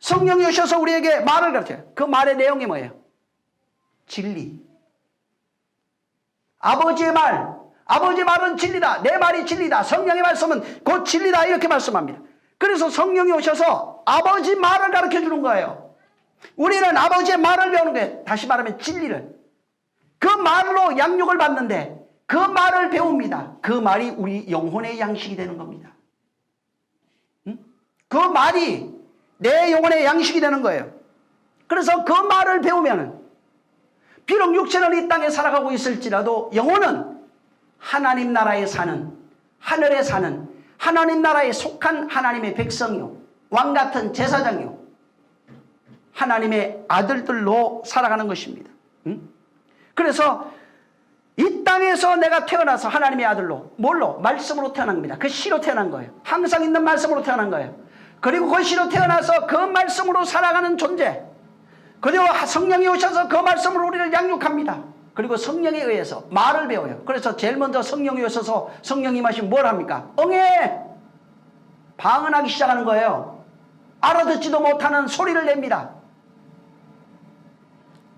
성령이 오셔서 우리에게 말을 가르쳐요. 그 말의 내용이 뭐예요? 진리. 아버지의 말, 아버지의 말은 진리다. 내 말이 진리다. 성령의 말씀은 곧 진리다. 이렇게 말씀합니다. 그래서 성령이 오셔서 아버지 말을 가르쳐 주는 거예요. 우리는 아버지의 말을 배우는 거예요. 다시 말하면 진리를. 그 말로 양육을 받는데 그 말을 배웁니다. 그 말이 우리 영혼의 양식이 되는 겁니다. 그 말이 내 영혼의 양식이 되는 거예요. 그래서 그 말을 배우면 비록 육체는 이 땅에 살아가고 있을지라도 영혼은 하나님 나라에 사는, 하늘에 사는 하나님 나라에 속한 하나님의 백성이요, 왕같은 제사장이요, 하나님의 아들들로 살아가는 것입니다. 그래서 이 땅에서 내가 태어나서 하나님의 아들로, 뭘로? 말씀으로 태어난 겁니다. 그 씨로 태어난 거예요. 항상 있는 말씀으로 태어난 거예요. 그리고 그 씨로 태어나서 그 말씀으로 살아가는 존재, 그리고 성령이 오셔서 그 말씀으로 우리를 양육합니다. 그리고 성령에 의해서 말을 배워요. 그래서 제일 먼저 성령이 오셔서 성령이 마시면 뭘 합니까? 응애! 방언하기 시작하는 거예요. 알아듣지도 못하는 소리를 냅니다.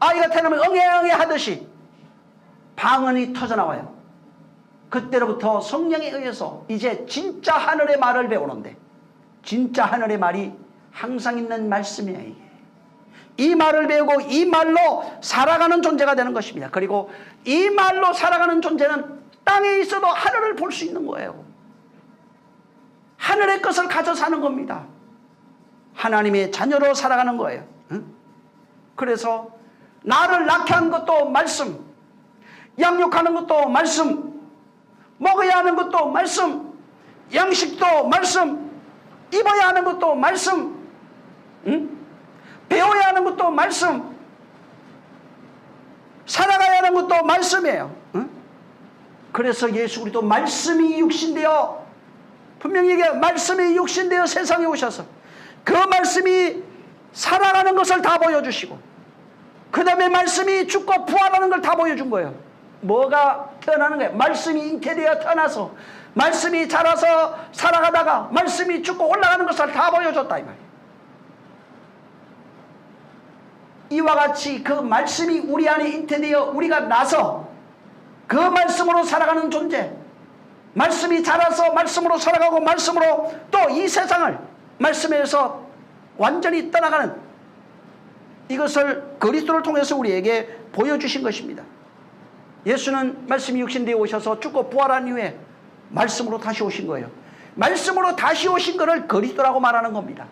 아이가 태어나면 응애 응애 하듯이 방언이 터져나와요. 그때로부터 성령에 의해서 이제 진짜 하늘의 말을 배우는데, 진짜 하늘의 말이 항상 있는 말씀이에요. 이게. 이 말을 배우고 이 말로 살아가는 존재가 되는 것입니다. 그리고 이 말로 살아가는 존재는 땅에 있어도 하늘을 볼 수 있는 거예요. 하늘의 것을 가져 사는 겁니다. 하나님의 자녀로 살아가는 거예요. 응? 그래서 나를 낳게 한 것도 말씀, 양육하는 것도 말씀, 먹어야 하는 것도 말씀, 양식도 말씀, 입어야 하는 것도 말씀, 응? 배워야 하는 것도 말씀, 살아가야 하는 것도 말씀이에요. 응? 그래서 예수 그리스도 말씀이 육신되어, 분명히 얘기해, 말씀이 육신되어 세상에 오셔서 그 말씀이 살아가는 것을 다 보여주시고, 그 다음에 말씀이 죽고 부활하는 걸 다 보여준 거예요. 뭐가 태어나는 거예요? 말씀이 잉태되어 태어나서 말씀이 자라서 살아가다가 말씀이 죽고 올라가는 것을 다 보여줬다 이 말이에요. 이와 같이 그 말씀이 우리 안에 잉태되어 우리가 나서 그 말씀으로 살아가는 존재, 말씀이 자라서 말씀으로 살아가고 말씀으로 또 이 세상을 말씀에서 완전히 떠나가는, 이것을 그리스도를 통해서 우리에게 보여주신 것입니다. 예수는 말씀이 육신되어 오셔서 죽고 부활한 이후에 말씀으로 다시 오신 거예요. 말씀으로 다시 오신 것을 그리스도라고 말하는 겁니다.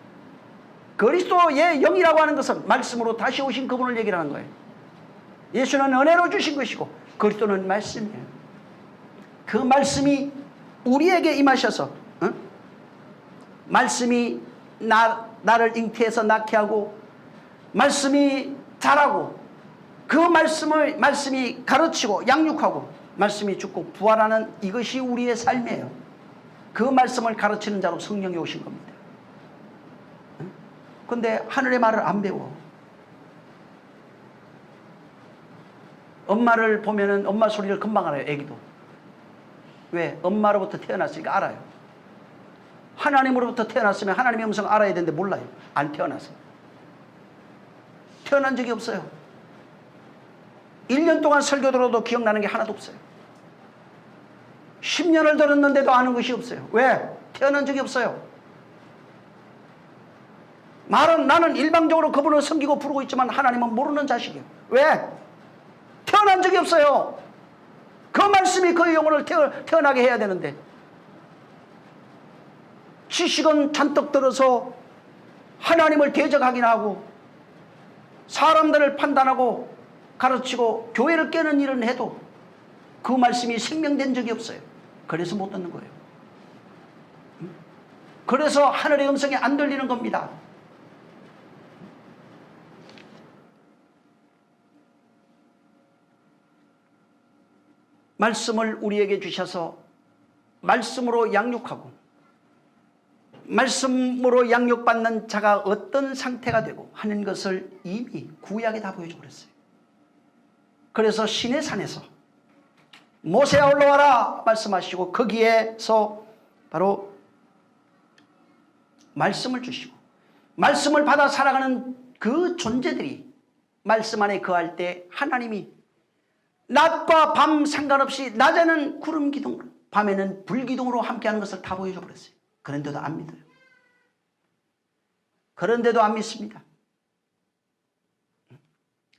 그리스도의 영이라고 하는 것은 말씀으로 다시 오신 그분을 얘기하는 거예요. 예수는 은혜로 주신 것이고 그리스도는 말씀이에요. 그 말씀이 우리에게 임하셔서 말씀이 나를 잉태해서 낳게 하고 말씀이 자라고 그 말씀이 가르치고 양육하고 말씀이 죽고 부활하는 이것이 우리의 삶이에요. 그 말씀을 가르치는 자로 성령이 오신 겁니다. 그런데 하늘의 말을 안 배워. 엄마를 보면은 엄마 소리를 금방 알아요. 애기도. 왜? 엄마로부터 태어났으니까 알아요. 하나님으로부터 태어났으면 하나님의 음성을 알아야 되는데 몰라요. 안 태어나서. 태어난 적이 없어요. 1년 동안 설교 들어도 기억나는 게 하나도 없어요. 10년을 들었는데도 아는 것이 없어요. 왜? 태어난 적이 없어요. 말은 나는 일방적으로 그분을 섬기고 부르고 있지만 하나님은 모르는 자식이에요. 왜? 태어난 적이 없어요. 그 말씀이 그의 영혼을 태어나게 해야 되는데 지식은 잔뜩 들어서 하나님을 대적하기나 하고 사람들을 판단하고 가르치고 교회를 깨는 일은 해도 그 말씀이 생명된 적이 없어요. 그래서 못 듣는 거예요. 그래서 하늘의 음성이 안 들리는 겁니다. 말씀을 우리에게 주셔서 말씀으로 양육하고 말씀으로 양육받는 자가 어떤 상태가 되고 하는 것을 이미 구약에 다 보여주고 그랬어요. 그래서 시내 산에서 모세야 올라와라 말씀하시고 거기에서 바로 말씀을 주시고 말씀을 받아 살아가는 그 존재들이 말씀 안에 거할 때 하나님이 낮과 밤 상관없이 낮에는 구름 기둥으로 밤에는 불 기둥으로 함께하는 것을 다 보여줘 버렸어요. 그런데도 안 믿어요. 그런데도 안 믿습니다.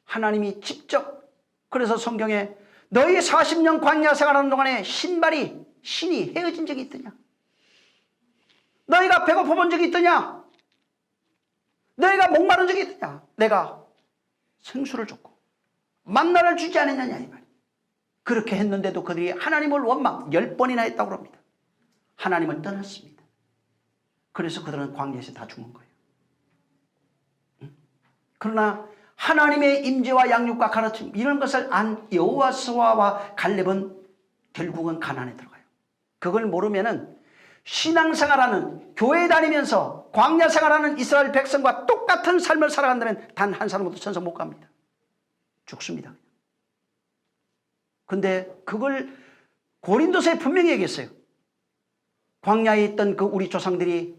하나님이 직접, 그래서 성경에 너희 40년 광야 생활하는 동안에 신이 헤어진 적이 있더냐? 너희가 배고파 본 적이 있더냐? 너희가 목마른 적이 있더냐? 내가 생수를 줬고 만나를 주지 않았느냐 이 말이에요. 그렇게 했는데도 그들이 하나님을 원망 10번이나 했다고 합니다. 하나님을 떠났습니다. 그래서 그들은 광야에서 다 죽은 거예요. 그러나 하나님의 임재와 양육과 가르침 이런 것을 안 여호수아와 갈렙은 결국은 가나안에 들어가요. 그걸 모르면은 신앙생활하는 교회 다니면서 광야 생활하는 이스라엘 백성과 똑같은 삶을 살아간다면 단 한 사람도 천성 못 갑니다. 죽습니다. 근데 그걸 고린도서에 분명히 얘기했어요. 광야에 있던 그 우리 조상들이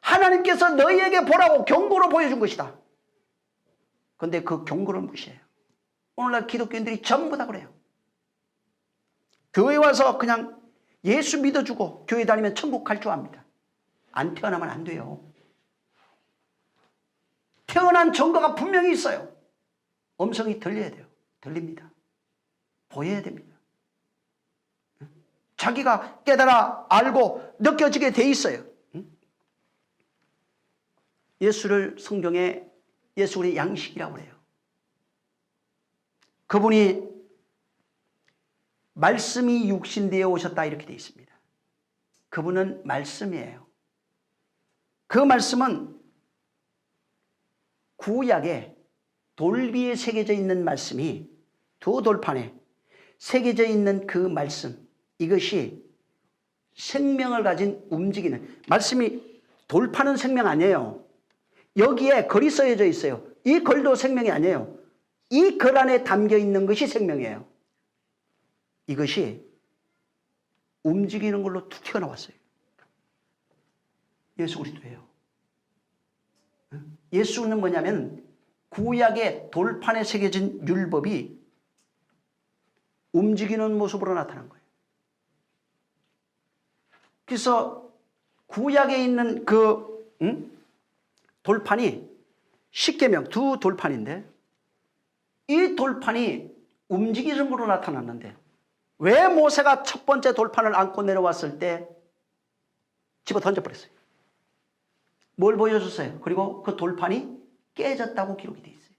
하나님께서 너희에게 보라고 경고로 보여준 것이다. 근데 그 경고를 무시해요. 오늘날 기독교인들이 전부 다 그래요. 교회 와서 그냥 예수 믿어주고 교회 다니면 천국 갈 줄 압니다. 안 태어나면 안 돼요. 태어난 증거가 분명히 있어요. 음성이 들려야 돼요. 들립니다. 보여야 됩니다. 자기가 깨달아 알고 느껴지게 돼 있어요. 예수를 성경에 예수 우리의 양식이라고 해요. 그분이 말씀이 육신되어 오셨다 이렇게 되어 있습니다. 그분은 말씀이에요. 그 말씀은 구약에 돌비에 새겨져 있는 말씀이 두 돌판에 새겨져 있는 그 말씀, 이것이 생명을 가진 움직이는 말씀이 돌판은 생명 아니에요. 여기에 글이 써져 있어요. 이 글도 생명이 아니에요. 이 글 안에 담겨 있는 것이 생명이에요. 이것이 움직이는 걸로 툭 튀어나왔어요. 예수 그리스도예요. 예수는 뭐냐면 구약의 돌판에 새겨진 율법이 움직이는 모습으로 나타난 거예요. 그래서 구약에 있는 그 돌판이 십계명 두 돌판인데 이 돌판이 움직이는 걸로 나타났는데 왜 모세가 첫 번째 돌판을 안고 내려왔을 때 집어 던져버렸어요? 뭘 보여줬어요? 그리고 그 돌판이 깨졌다고 기록이 되어 있어요.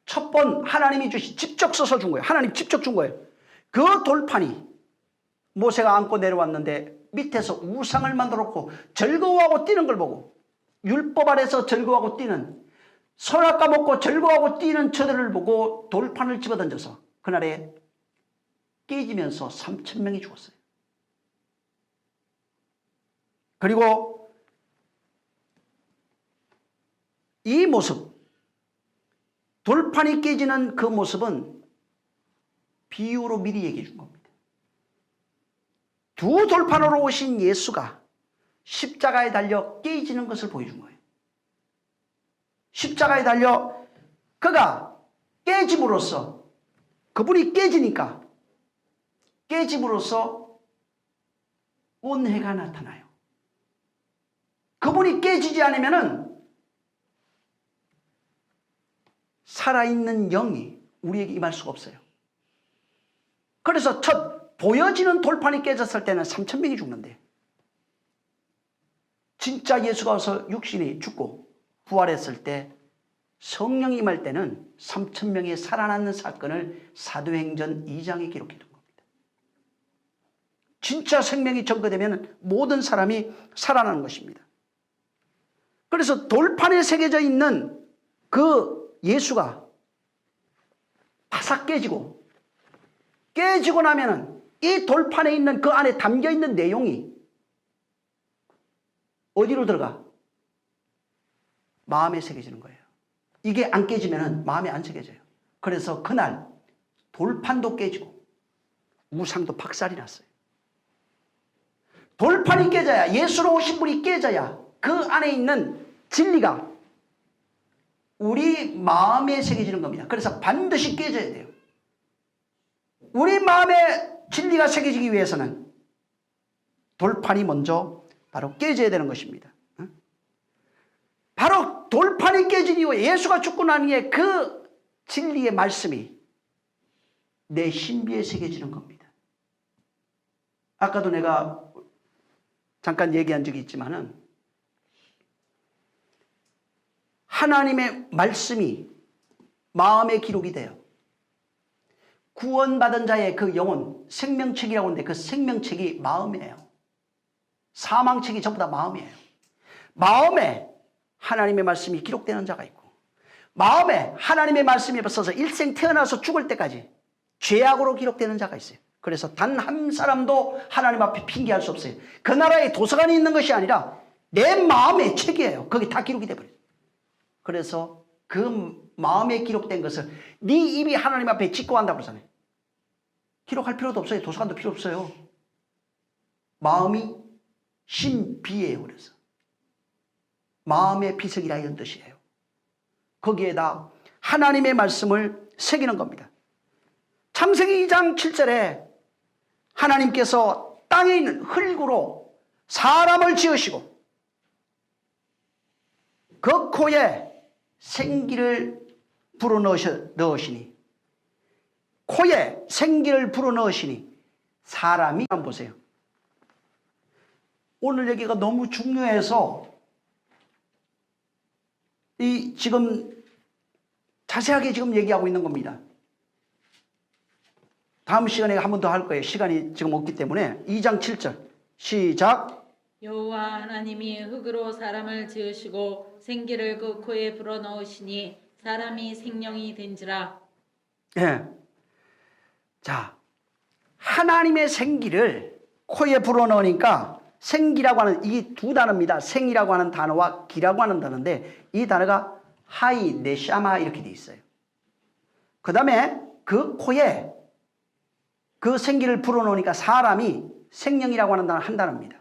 첫 번 하나님이 주신 직접 써서 준 거예요. 하나님 직접 준 거예요. 그 돌판이 모세가 안고 내려왔는데 밑에서 우상을 만들었고 즐거워하고 뛰는 걸 보고 율법 아래서 즐거워하고 뛰는 선악 까먹고 즐거워하고 뛰는 저들을 보고 돌판을 집어던져서 그날에 깨지면서 3,000명이 죽었어요. 그리고 이 모습, 돌판이 깨지는 그 모습은 비유로 미리 얘기해 준 겁니다. 두 돌판으로 오신 예수가 십자가에 달려 깨지는 것을 보여준 거예요. 십자가에 달려 그가 깨짐으로써 그분이 깨지니까 깨짐으로써 온해가 나타나요. 그분이 깨지지 않으면은 살아있는 영이 우리에게 임할 수가 없어요. 그래서 첫 보여지는 돌판이 깨졌을 때는 3,000명이 죽는데 진짜 예수가 와서 육신이 죽고 부활했을 때 성령이 임할 때는 3,000명이 살아나는 사건을 사도행전 2장에 기록해 둔 겁니다. 진짜 생명이 전거되면 모든 사람이 살아나는 것입니다. 그래서 돌판에 새겨져 있는 그 예수가 바삭 깨지고 나면은 이 돌판에 있는 그 안에 담겨 있는 내용이 어디로 들어가? 마음에 새겨지는 거예요. 이게 안 깨지면은 마음에 안 새겨져요. 그래서 그날 돌판도 깨지고 우상도 박살이 났어요. 돌판이 깨져야, 예수로 오신 분이 깨져야 그 안에 있는 진리가 우리 마음에 새겨지는 겁니다. 그래서 반드시 깨져야 돼요. 우리 마음에 진리가 새겨지기 위해서는 돌판이 먼저 바로 깨져야 되는 것입니다. 바로 돌판이 깨진 이후에 예수가 죽고 난 후에 그 진리의 말씀이 내 신비에 새겨지는 겁니다. 아까도 내가 잠깐 얘기한 적이 있지만은 하나님의 말씀이 마음에 기록이 돼요. 구원받은 자의 그 영혼, 생명책이라고 하는데 그 생명책이 마음이에요. 사망책이 전부 다 마음이에요. 마음에 하나님의 말씀이 기록되는 자가 있고 마음에 하나님의 말씀이 벌써서 일생 태어나서 죽을 때까지 죄악으로 기록되는 자가 있어요. 그래서 단 한 사람도 하나님 앞에 핑계할 수 없어요. 그 나라에 도서관이 있는 것이 아니라 내 마음의 책이에요. 거기 다 기록이 돼버려요. 그래서 그 마음에 기록된 것을 네 입이 하나님 앞에 직고한다고 그러잖아요. 기록할 필요도 없어요. 도서관도 필요 없어요. 마음이 신비예요. 그래서 마음의 비석이라 이런 뜻이에요. 거기에다 하나님의 말씀을 새기는 겁니다. 창세기 2장 7절에 하나님께서 땅에 있는 흙으로 사람을 지으시고 그 코에 생기를 불어넣으시니 코에 생기를 불어넣으시니 사람이 한번 보세요. 오늘 여기가 너무 중요해서 이 지금 자세하게 지금 얘기하고 있는 겁니다. 다음 시간에 한 번 더 할 거예요. 시간이 지금 없기 때문에 2장 7절 시작. 여호와 하나님이 흙으로 사람을 지으시고 생기를 그 코에 불어넣으시니 사람이 생명이 된지라. 예. 자, 하나님의 생기를 코에 불어넣으니까 생기라고 하는 이 두 단어입니다. 생이라고 하는 단어와 기라고 하는 단어인데 이 단어가 하이, 네샤마 이렇게 돼 있어요. 그 다음에 그 코에 그 생기를 불어넣으니까 사람이 생명이라고 하는 단어 한 단어입니다.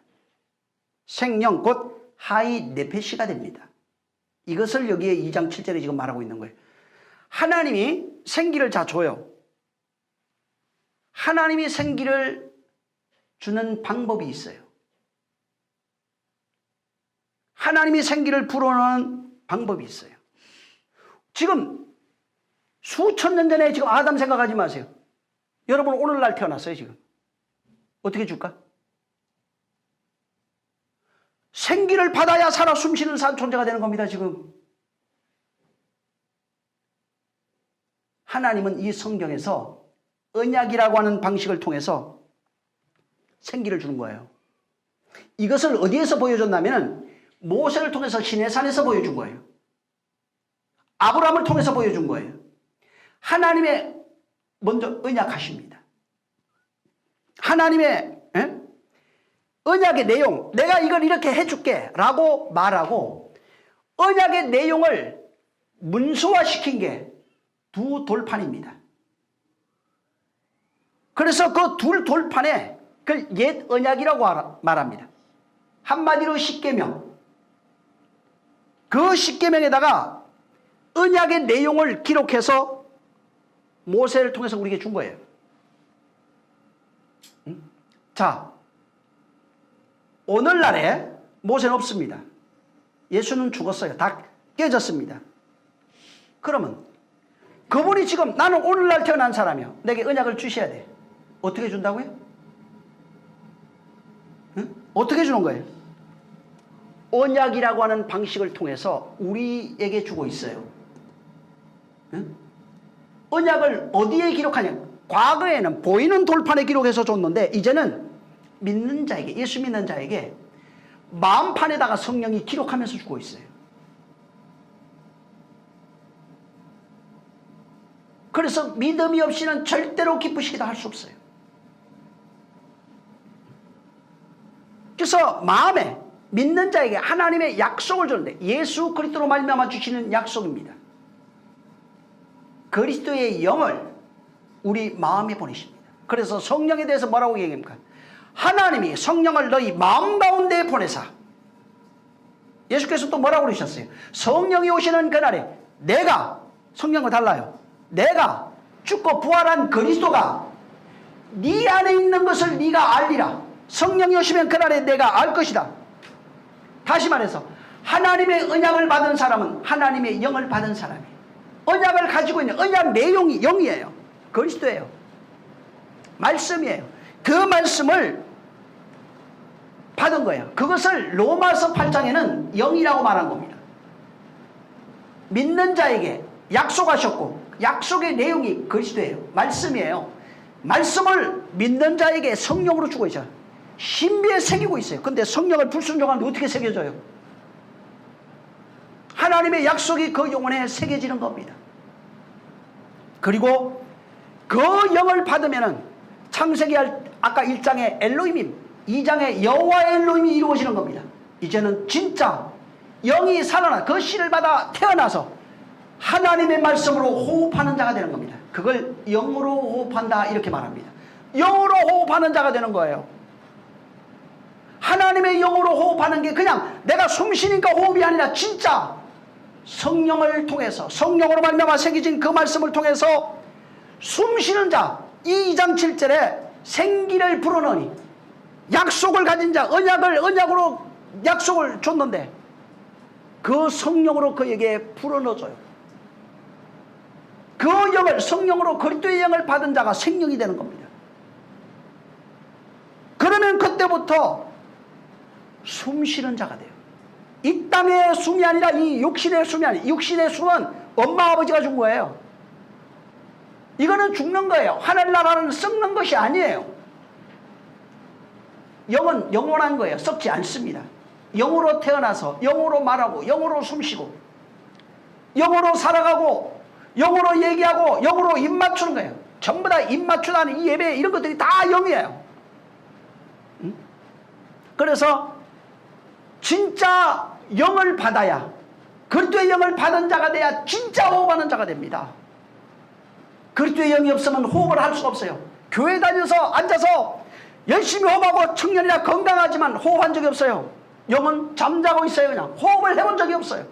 생명 곧 하이 네페시가 됩니다. 이것을 여기에 2장 7절에 지금 말하고 있는 거예요. 하나님이 생기를 자 줘요. 하나님이 생기를 주는 방법이 있어요. 하나님이 생기를 불어넣는 방법이 있어요. 지금 수천 년 전에 지금 아담 생각하지 마세요. 여러분 오늘날 태어났어요 지금. 어떻게 줄까? 생기를 받아야 살아 숨쉬는 존재가 되는 겁니다 지금. 하나님은 이 성경에서 언약이라고 하는 방식을 통해서 생기를 주는 거예요. 이것을 어디에서 보여줬냐면 모세를 통해서 시내산에서 보여준 거예요. 아브라함을 통해서 보여준 거예요. 하나님의 먼저 언약하십니다. 하나님의 언약의 내용, 내가 이걸 이렇게 해줄게 라고 말하고 언약의 내용을 문서화시킨 게 두 돌판입니다. 그래서 그 둘 돌판에 그 옛 언약이라고 말합니다. 한마디로 십계명. 그 십계명에다가 언약의 내용을 기록해서 모세를 통해서 우리에게 준 거예요. 자, 오늘날에 모세는 없습니다. 예수는 죽었어요. 다 깨졌습니다. 그러면 그분이 지금 나는 오늘날 태어난 사람이요. 내게 언약을 주셔야 돼. 어떻게 준다고요? 응? 어떻게 주는 거예요? 언약이라고 하는 방식을 통해서 우리에게 주고 있어요. 응? 언약을 어디에 기록하냐? 과거에는 보이는 돌판에 기록해서 줬는데 이제는 믿는 자에게, 예수 믿는 자에게 마음판에다가 성령이 기록하면서 주고 있어요. 그래서 믿음이 없이는 절대로 기쁘시기도 할 수 없어요. 그래서 마음에 믿는 자에게 하나님의 약속을 주는데 예수 그리스도로 말미암아 주시는 약속입니다. 그리스도의 영을 우리 마음에 보내십니다. 그래서 성령에 대해서 뭐라고 얘기합니까? 하나님이 성령을 너희 마음 가운데 보내사. 예수께서 또 뭐라고 그러셨어요? 성령이 오시는 그날에 내가, 성령과 달라요. 내가 죽고 부활한 그리스도가 네 안에 있는 것을 네가 알리라. 성령이 오시면 그날에 내가 알 것이다. 다시 말해서 하나님의 언약을 받은 사람은 하나님의 영을 받은 사람이에요. 언약을 가지고 있는 언약 내용이 영이에요. 그리스도예요. 말씀이에요. 그 말씀을 받은 거예요. 그것을 로마서 8장에는 영이라고 말한 겁니다. 믿는 자에게 약속하셨고 약속의 내용이 그리스도예요. 말씀이에요. 말씀을 믿는 자에게 성령으로 주고 있어요. 신비에 새기고 있어요. 근데 성령을 불순종하는데 어떻게 새겨져요? 하나님의 약속이 그 영혼에 새겨지는 겁니다. 그리고 그 영을 받으면은 창세기 아까 1장의 엘로힘, 2장의 여호와의 엘로힘이 이루어지는 겁니다. 이제는 진짜 영이 살아나 그 씨를 받아 태어나서 하나님의 말씀으로 호흡하는 자가 되는 겁니다. 그걸 영으로 호흡한다 이렇게 말합니다. 영으로 호흡하는 자가 되는 거예요. 하나님의 영으로 호흡하는 게 그냥 내가 숨 쉬니까 호흡이 아니라 진짜 성령을 통해서, 성령으로 말미암아 새겨진 그 말씀을 통해서 숨 쉬는 자, 이 2장 7절에 생기를 불어넣으니, 약속을 가진 자, 언약으로 약속을 줬는데 그 성령으로 그에게 불어넣어줘요. 그 영을, 성령으로 그리스도의 영을 받은 자가 생명이 되는 겁니다. 그러면 그때부터 숨 쉬는 자가 돼요. 이 땅의 숨이 아니라 이 육신의 숨이 아니에요. 육신의 숨은 엄마 아버지가 준 거예요. 이거는 죽는 거예요. 하늘 나라는 썩는 것이 아니에요. 영은 영원한 거예요. 썩지 않습니다. 영으로 태어나서 영으로 말하고 영으로 숨쉬고 영으로 살아가고 영으로 얘기하고 영으로 입 맞추는 거예요. 전부 다 입 맞추다는 이 예배 이런 것들이 다 영이에요. 그래서 진짜 영을 받아야, 그리스도의 영을 받은 자가 돼야 진짜 호흡하는 자가 됩니다. 그리스도의 영이 없으면 호흡을 할 수가 없어요. 교회 다녀서 앉아서 열심히 호흡하고 청년이라 건강하지만 호흡한 적이 없어요. 영은 잠자고 있어요. 그냥 호흡을 해본 적이 없어요.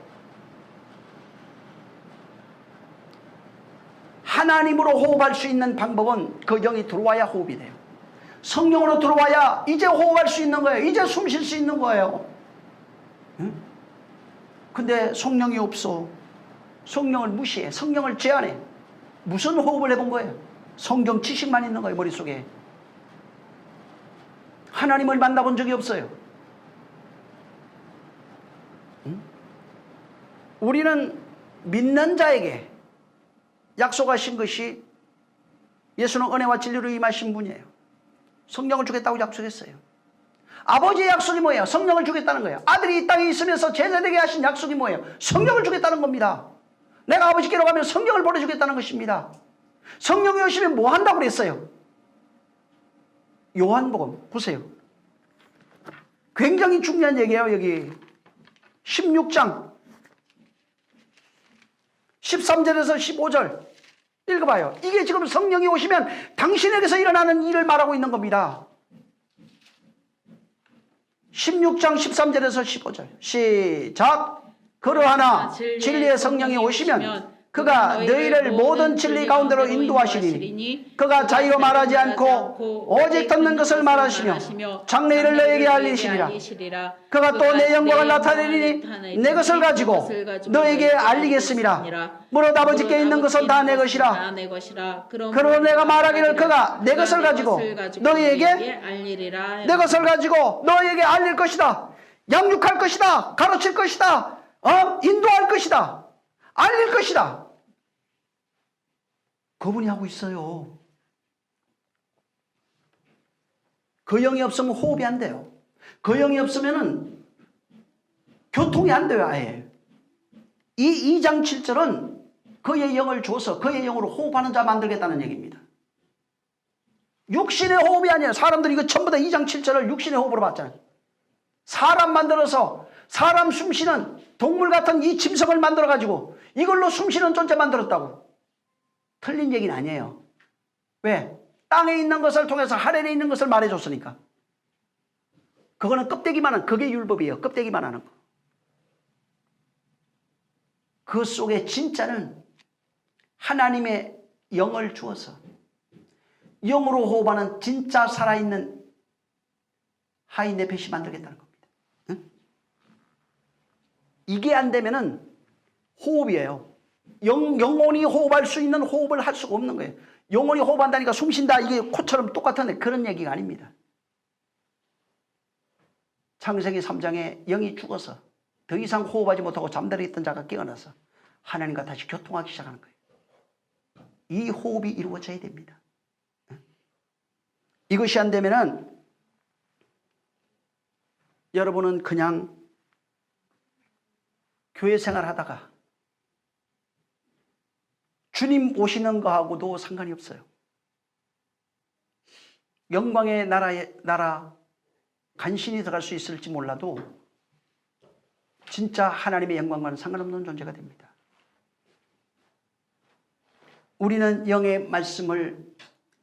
하나님으로 호흡할 수 있는 방법은 그 영이 들어와야 호흡이 돼요. 성령으로 들어와야 이제 호흡할 수 있는 거예요. 이제 숨 쉴 수 있는 거예요. 응? 근데 성령이 없어. 성령을 무시해. 성령을 제한해. 무슨 호흡을 해본 거예요? 성경 지식만 있는 거예요. 머릿속에. 하나님을 만나본 적이 없어요. 응? 우리는 믿는 자에게 약속하신 것이, 예수는 은혜와 진리로 임하신 분이에요. 성령을 주겠다고 약속했어요. 아버지의 약속이 뭐예요? 성령을 주겠다는 거예요. 아들이 이 땅에 있으면서 제자되게 하신 약속이 뭐예요? 성령을 주겠다는 겁니다. 내가 아버지께로 가면 성령을 보내주겠다는 것입니다. 성령이 오시면 뭐 한다고 그랬어요? 요한복음 보세요. 굉장히 중요한 얘기예요. 여기 16장 13절에서 15절 읽어봐요. 이게 지금 성령이 오시면 당신에게서 일어나는 일을 말하고 있는 겁니다. 16장 13절에서 15절 시작. 그러하나 진리의 성령이 오시면 그가 너희를 모든 진리 가운데로 인도하시리니 그가 자유로 말하지 않고 오직 듣는 것을 말하시며 장래일을 너희에게 알리시리라. 그가 또 내 영광을 나타내리니 내 것을 가지고 너희에게 알리겠습니다. 무릇 아버지께 있는 것은 다 내 것이라. 그러므로 내가 말하기를 그가 내 것을 가지고 너희에게 내 것을 가지고 너희에게 알릴 것이다. 양육할 것이다. 가르칠 것이다. 인도할 것이다. 알릴 것이다. 그분이 하고 있어요. 그 영이 없으면 호흡이 안 돼요. 그 영이 없으면 교통이 안 돼요. 아예. 이 2장 7절은 그의 영을 줘서 그의 영으로 호흡하는 자 만들겠다는 얘기입니다. 육신의 호흡이 아니에요. 사람들이 이거 전부 다 2장 7절을 육신의 호흡으로 봤잖아요. 사람 만들어서 사람 숨쉬는 동물 같은 이 짐승을 만들어가지고 이걸로 숨쉬는 존재 만들었다고. 틀린 얘기는 아니에요. 왜? 땅에 있는 것을 통해서 하늘에 있는 것을 말해줬으니까. 그거는 껍데기만은, 그게 율법이에요. 껍데기만 하는 거. 그 속에 진짜는 하나님의 영을 주어서 영으로 호흡하는 진짜 살아있는 하이네펫이 만들겠다는 겁니다. 응? 이게 안 되면은 호흡이에요. 영혼이 호흡할 수 있는 호흡을 할 수가 없는 거예요. 영혼이 호흡한다니까 숨 쉰다, 이게 코처럼 똑같은데 그런 얘기가 아닙니다. 창세기 3장에 영이 죽어서 더 이상 호흡하지 못하고 잠들어 있던 자가 깨어나서 하나님과 다시 교통하기 시작하는 거예요. 이 호흡이 이루어져야 됩니다. 이것이 안 되면은 여러분은 그냥 교회 생활하다가 주님 오시는 거하고도 상관이 없어요. 영광의 나라 간신히 들어갈 수 있을지 몰라도 진짜 하나님의 영광과는 상관없는 존재가 됩니다. 우리는 영의 말씀을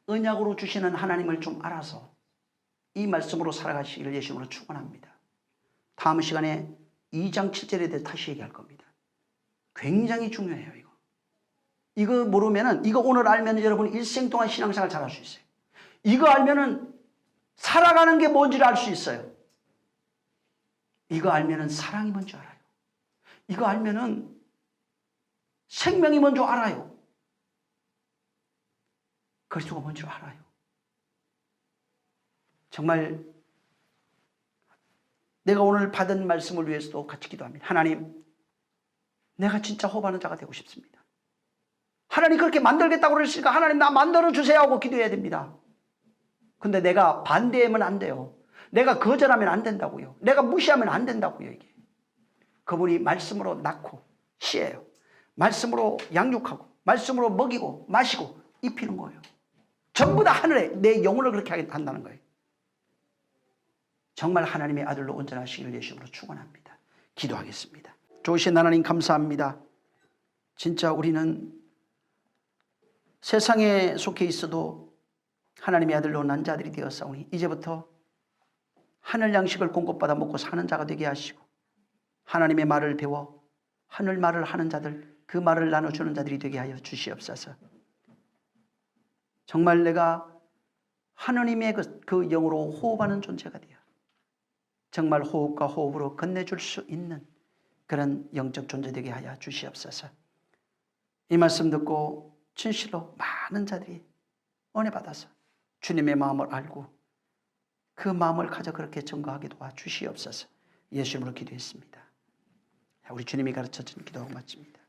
언약으로 주시는 하나님을 좀 알아서 이 말씀으로 살아가시기를 예수님으로 축원합니다. 다음 시간에 2장 7절에 대해 다시 얘기할 겁니다. 굉장히 중요해요. 이거 모르면은, 이거 오늘 알면 여러분 일생 동안 신앙생활 잘할 수 있어요. 이거 알면은 살아가는 게 뭔지를 알 수 있어요. 이거 알면은 사랑이 뭔지 알아요. 이거 알면은 생명이 뭔지 알아요. 그리스도가 뭔지 알아요. 정말 내가 오늘 받은 말씀을 위해서도 같이 기도합니다. 하나님, 내가 진짜 호흡하는 자가 되고 싶습니다. 하나님 그렇게 만들겠다고 그러시니까 하나님 나 만들어주세요 하고 기도해야 됩니다. 근데 내가 반대하면 안 돼요. 내가 거절하면 안 된다고요. 내가 무시하면 안 된다고요. 이게 그분이 말씀으로 낳고 씨예요. 말씀으로 양육하고 말씀으로 먹이고 마시고 입히는 거예요. 전부 다 하늘에 내 영혼을 그렇게 한다는 거예요. 정말 하나님의 아들로 온전하시기를 예수님으로 축원합니다. 기도하겠습니다. 좋으신 하나님 감사합니다. 진짜 우리는 세상에 속해 있어도 하나님의 아들로 난 자들이 되었사오니 이제부터 하늘 양식을 공급받아 먹고 사는 자가 되게 하시고 하나님의 말을 배워 하늘 말을 하는 자들, 그 말을 나눠주는 자들이 되게 하여 주시옵소서. 정말 내가 하나님의 그 영으로 호흡하는 존재가 되어 정말 호흡과 호흡으로 건네줄 수 있는 그런 영적 존재 되게 하여 주시옵소서. 이 말씀 듣고 진실로 많은 자들이 은혜 받아서 주님의 마음을 알고 그 마음을 가져 그렇게 증거하게 도와주시옵소서. 예수님으로 기도했습니다. 우리 주님이 가르쳐준 기도하고 마칩니다.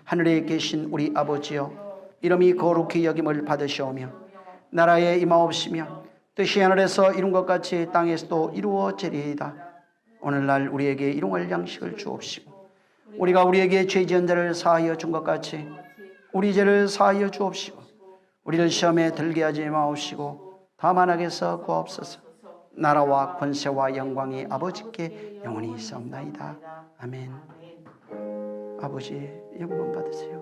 하늘에 계신 우리 아버지여, 이름이 거룩히 여김을 받으시오며 나라에 임하옵시며 뜻이 하늘에서 이룬 것 같이 땅에서도 이루어지리이다. 오늘날 우리에게 일용할 양식을 주옵시고 우리가 우리에게 죄 지은 자를 사하여 준 것 같이 우리 죄를 사하여 주옵시고 우리를 시험에 들게 하지 마옵시고 다만 악에서 구하옵소서. 나라와 권세와 영광이 아버지께 영원히 있사옵나이다. 아멘. 아버지 영광 받으세요.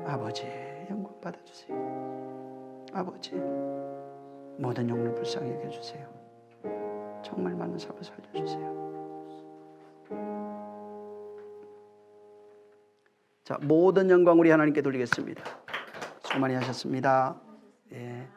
아버지 영광 받아주세요. 아버지 모든 영혼을 불쌍히 여겨주세요. 정말 많은 삶을 살려주세요. 자, 모든 영광 우리 하나님께 돌리겠습니다. 수고 많이 하셨습니다. 예.